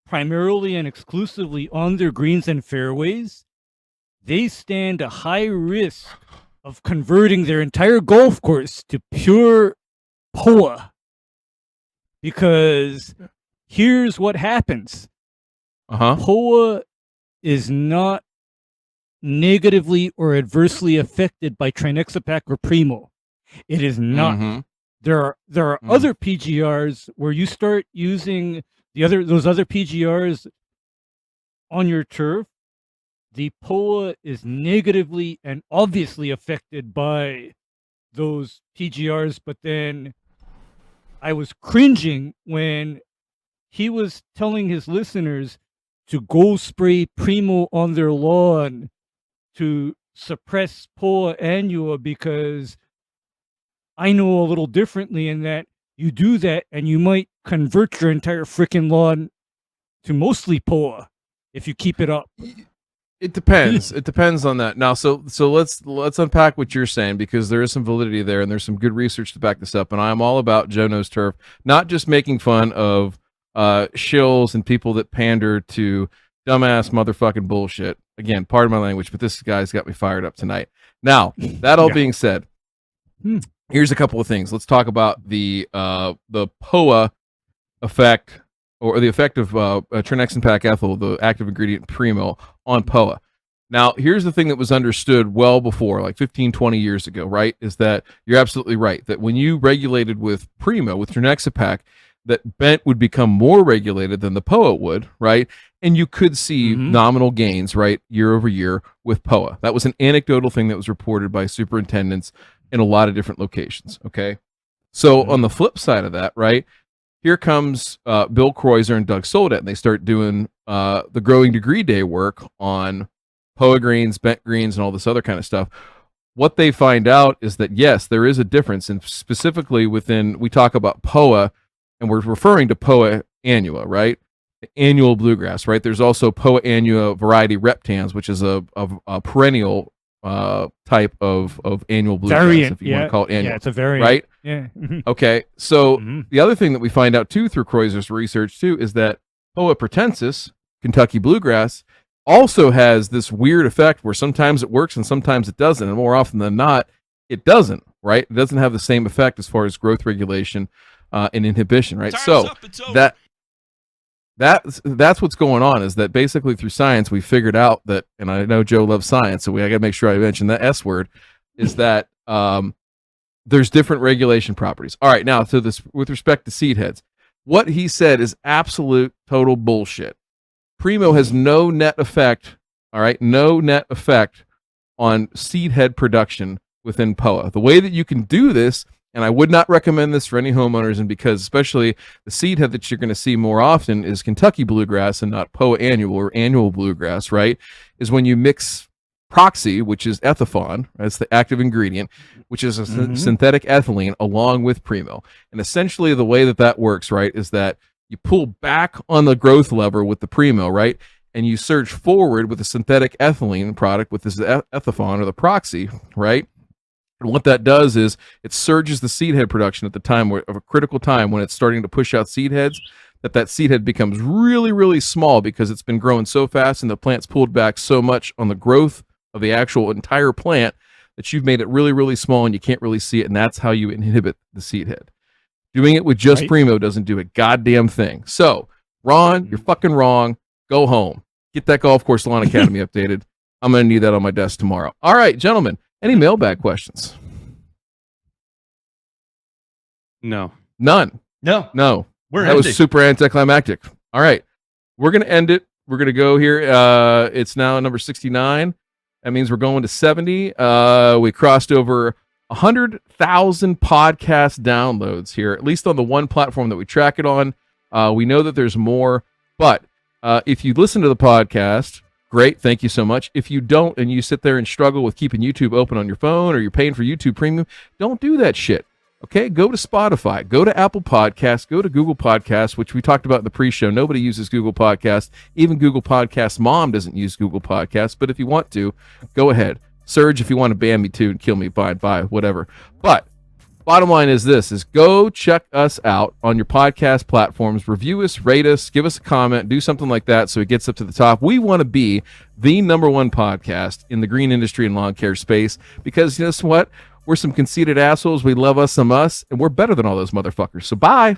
primarily and exclusively on their greens and fairways, they stand a high risk of converting their entire golf course to pure Poa. Because here's what happens. Poa is not negatively or adversely affected by Trinexapac or Primo. It is not. There are other PGRs where you start using those other PGRs on your turf. The Poa is negatively and obviously affected by those PGRs, but then I was cringing when he was telling his listeners to go spray Primo on their lawn to suppress Poa annua, because I know a little differently in that you do that and you might convert your entire freaking lawn to mostly Poa if you keep it up. It depends. It depends on that. Now, so let's unpack what you're saying, because there is some validity there and there's some good research to back this up. And I'm all about Joe Knows Turf, not just making fun of shills and people that pander to dumbass motherfucking bullshit. Again, pardon my language, but this guy's got me fired up tonight. Now, that all being said, here's a couple of things. Let's talk about the Poa effect, or the effect of Trinexapac ethyl, the active ingredient Primo, on Poa. Now, here's the thing that was understood well before, like 15, 20 years ago, right? Is that you're absolutely right, that when you regulated with Primo, with Trinexapac, that bent would become more regulated than the Poa would, right? And you could see nominal gains, right, year over year with Poa. That was an anecdotal thing that was reported by superintendents in a lot of different locations, okay? So on the flip side of that, right, here comes Bill Kreuzer and Doug Soldat, and they start doing the growing degree day work on Poa greens, bent greens, and all this other kind of stuff. What they find out is that, yes, there is a difference, and specifically within, we talk about Poa, and we're referring to Poa annua, right? Annual bluegrass, right? There's also Poa annua variety reptans, which is a perennial type of annual bluegrass, variant, if you want to call it annual. Yeah, it's a variant. Right? Yeah. Okay, so the other thing that we find out too through Kreuzer's research too is that Poa pratensis, Kentucky bluegrass, also has this weird effect where sometimes it works and sometimes it doesn't, and more often than not, it doesn't, right? It doesn't have the same effect as far as growth regulation and inhibition, right? So that's what's going on, is that basically through science we figured out that, and I know Joe loves science, so I got to make sure I mention that S word, is that there's different regulation properties. All right, now to this with respect to seed heads, what he said is absolute total bullshit. Primo has no net effect. All right, no net effect on seed head production within POA. The way that you can do this, and I would not recommend this for any homeowners, and because especially the seed head that you're going to see more often is Kentucky bluegrass and not POA annual or annual bluegrass, right? Is when you mix Proxy, which is ethifon, that's the active ingredient, which is a synthetic ethylene, along with Primo. And essentially the way that that works, right, is that you pull back on the growth lever with the Primo, right? And you surge forward with the synthetic ethylene product with this ethifon or the Proxy, right? And what that does is it surges the seed head production at the time of a critical time when it's starting to push out seed heads, that seed head becomes really, really small because it's been growing so fast and the plant's pulled back so much on the growth of the actual entire plant that you've made it really, really small and you can't really see it. And that's how you inhibit the seed head. Doing it with just Primo doesn't do a goddamn thing. So, Ron, you're fucking wrong. Go home. Get that Golf Course Lawn Academy updated. I'm going to need that on my desk tomorrow. All right, gentlemen, any mailbag questions? No. None. No. That was super anticlimactic. All right, we're going to end it. We're going to go here. It's now number 69. That means we're going to 70. We crossed over 100,000 podcast downloads here, at least on the one platform that we track it on. We know that there's more, but if you listen to the podcast, great, thank you so much. If you don't, and you sit there and struggle with keeping YouTube open on your phone, or you're paying for YouTube Premium, don't do that shit. Okay, go to Spotify, go to Apple Podcasts, go to Google Podcasts, which we talked about in the pre-show. Nobody uses Google Podcasts. Even Google Podcasts' mom doesn't use Google Podcasts. But if you want to, go ahead. Surge, if you want to ban me too and kill me, bye, whatever. But bottom line is this, is go check us out on your podcast platforms. Review us, rate us, give us a comment, do something like that so it gets up to the top. We want to be the #1 podcast in the green industry and lawn care space because, you know what? We're some conceited assholes. We love us some us, and we're better than all those motherfuckers. So bye.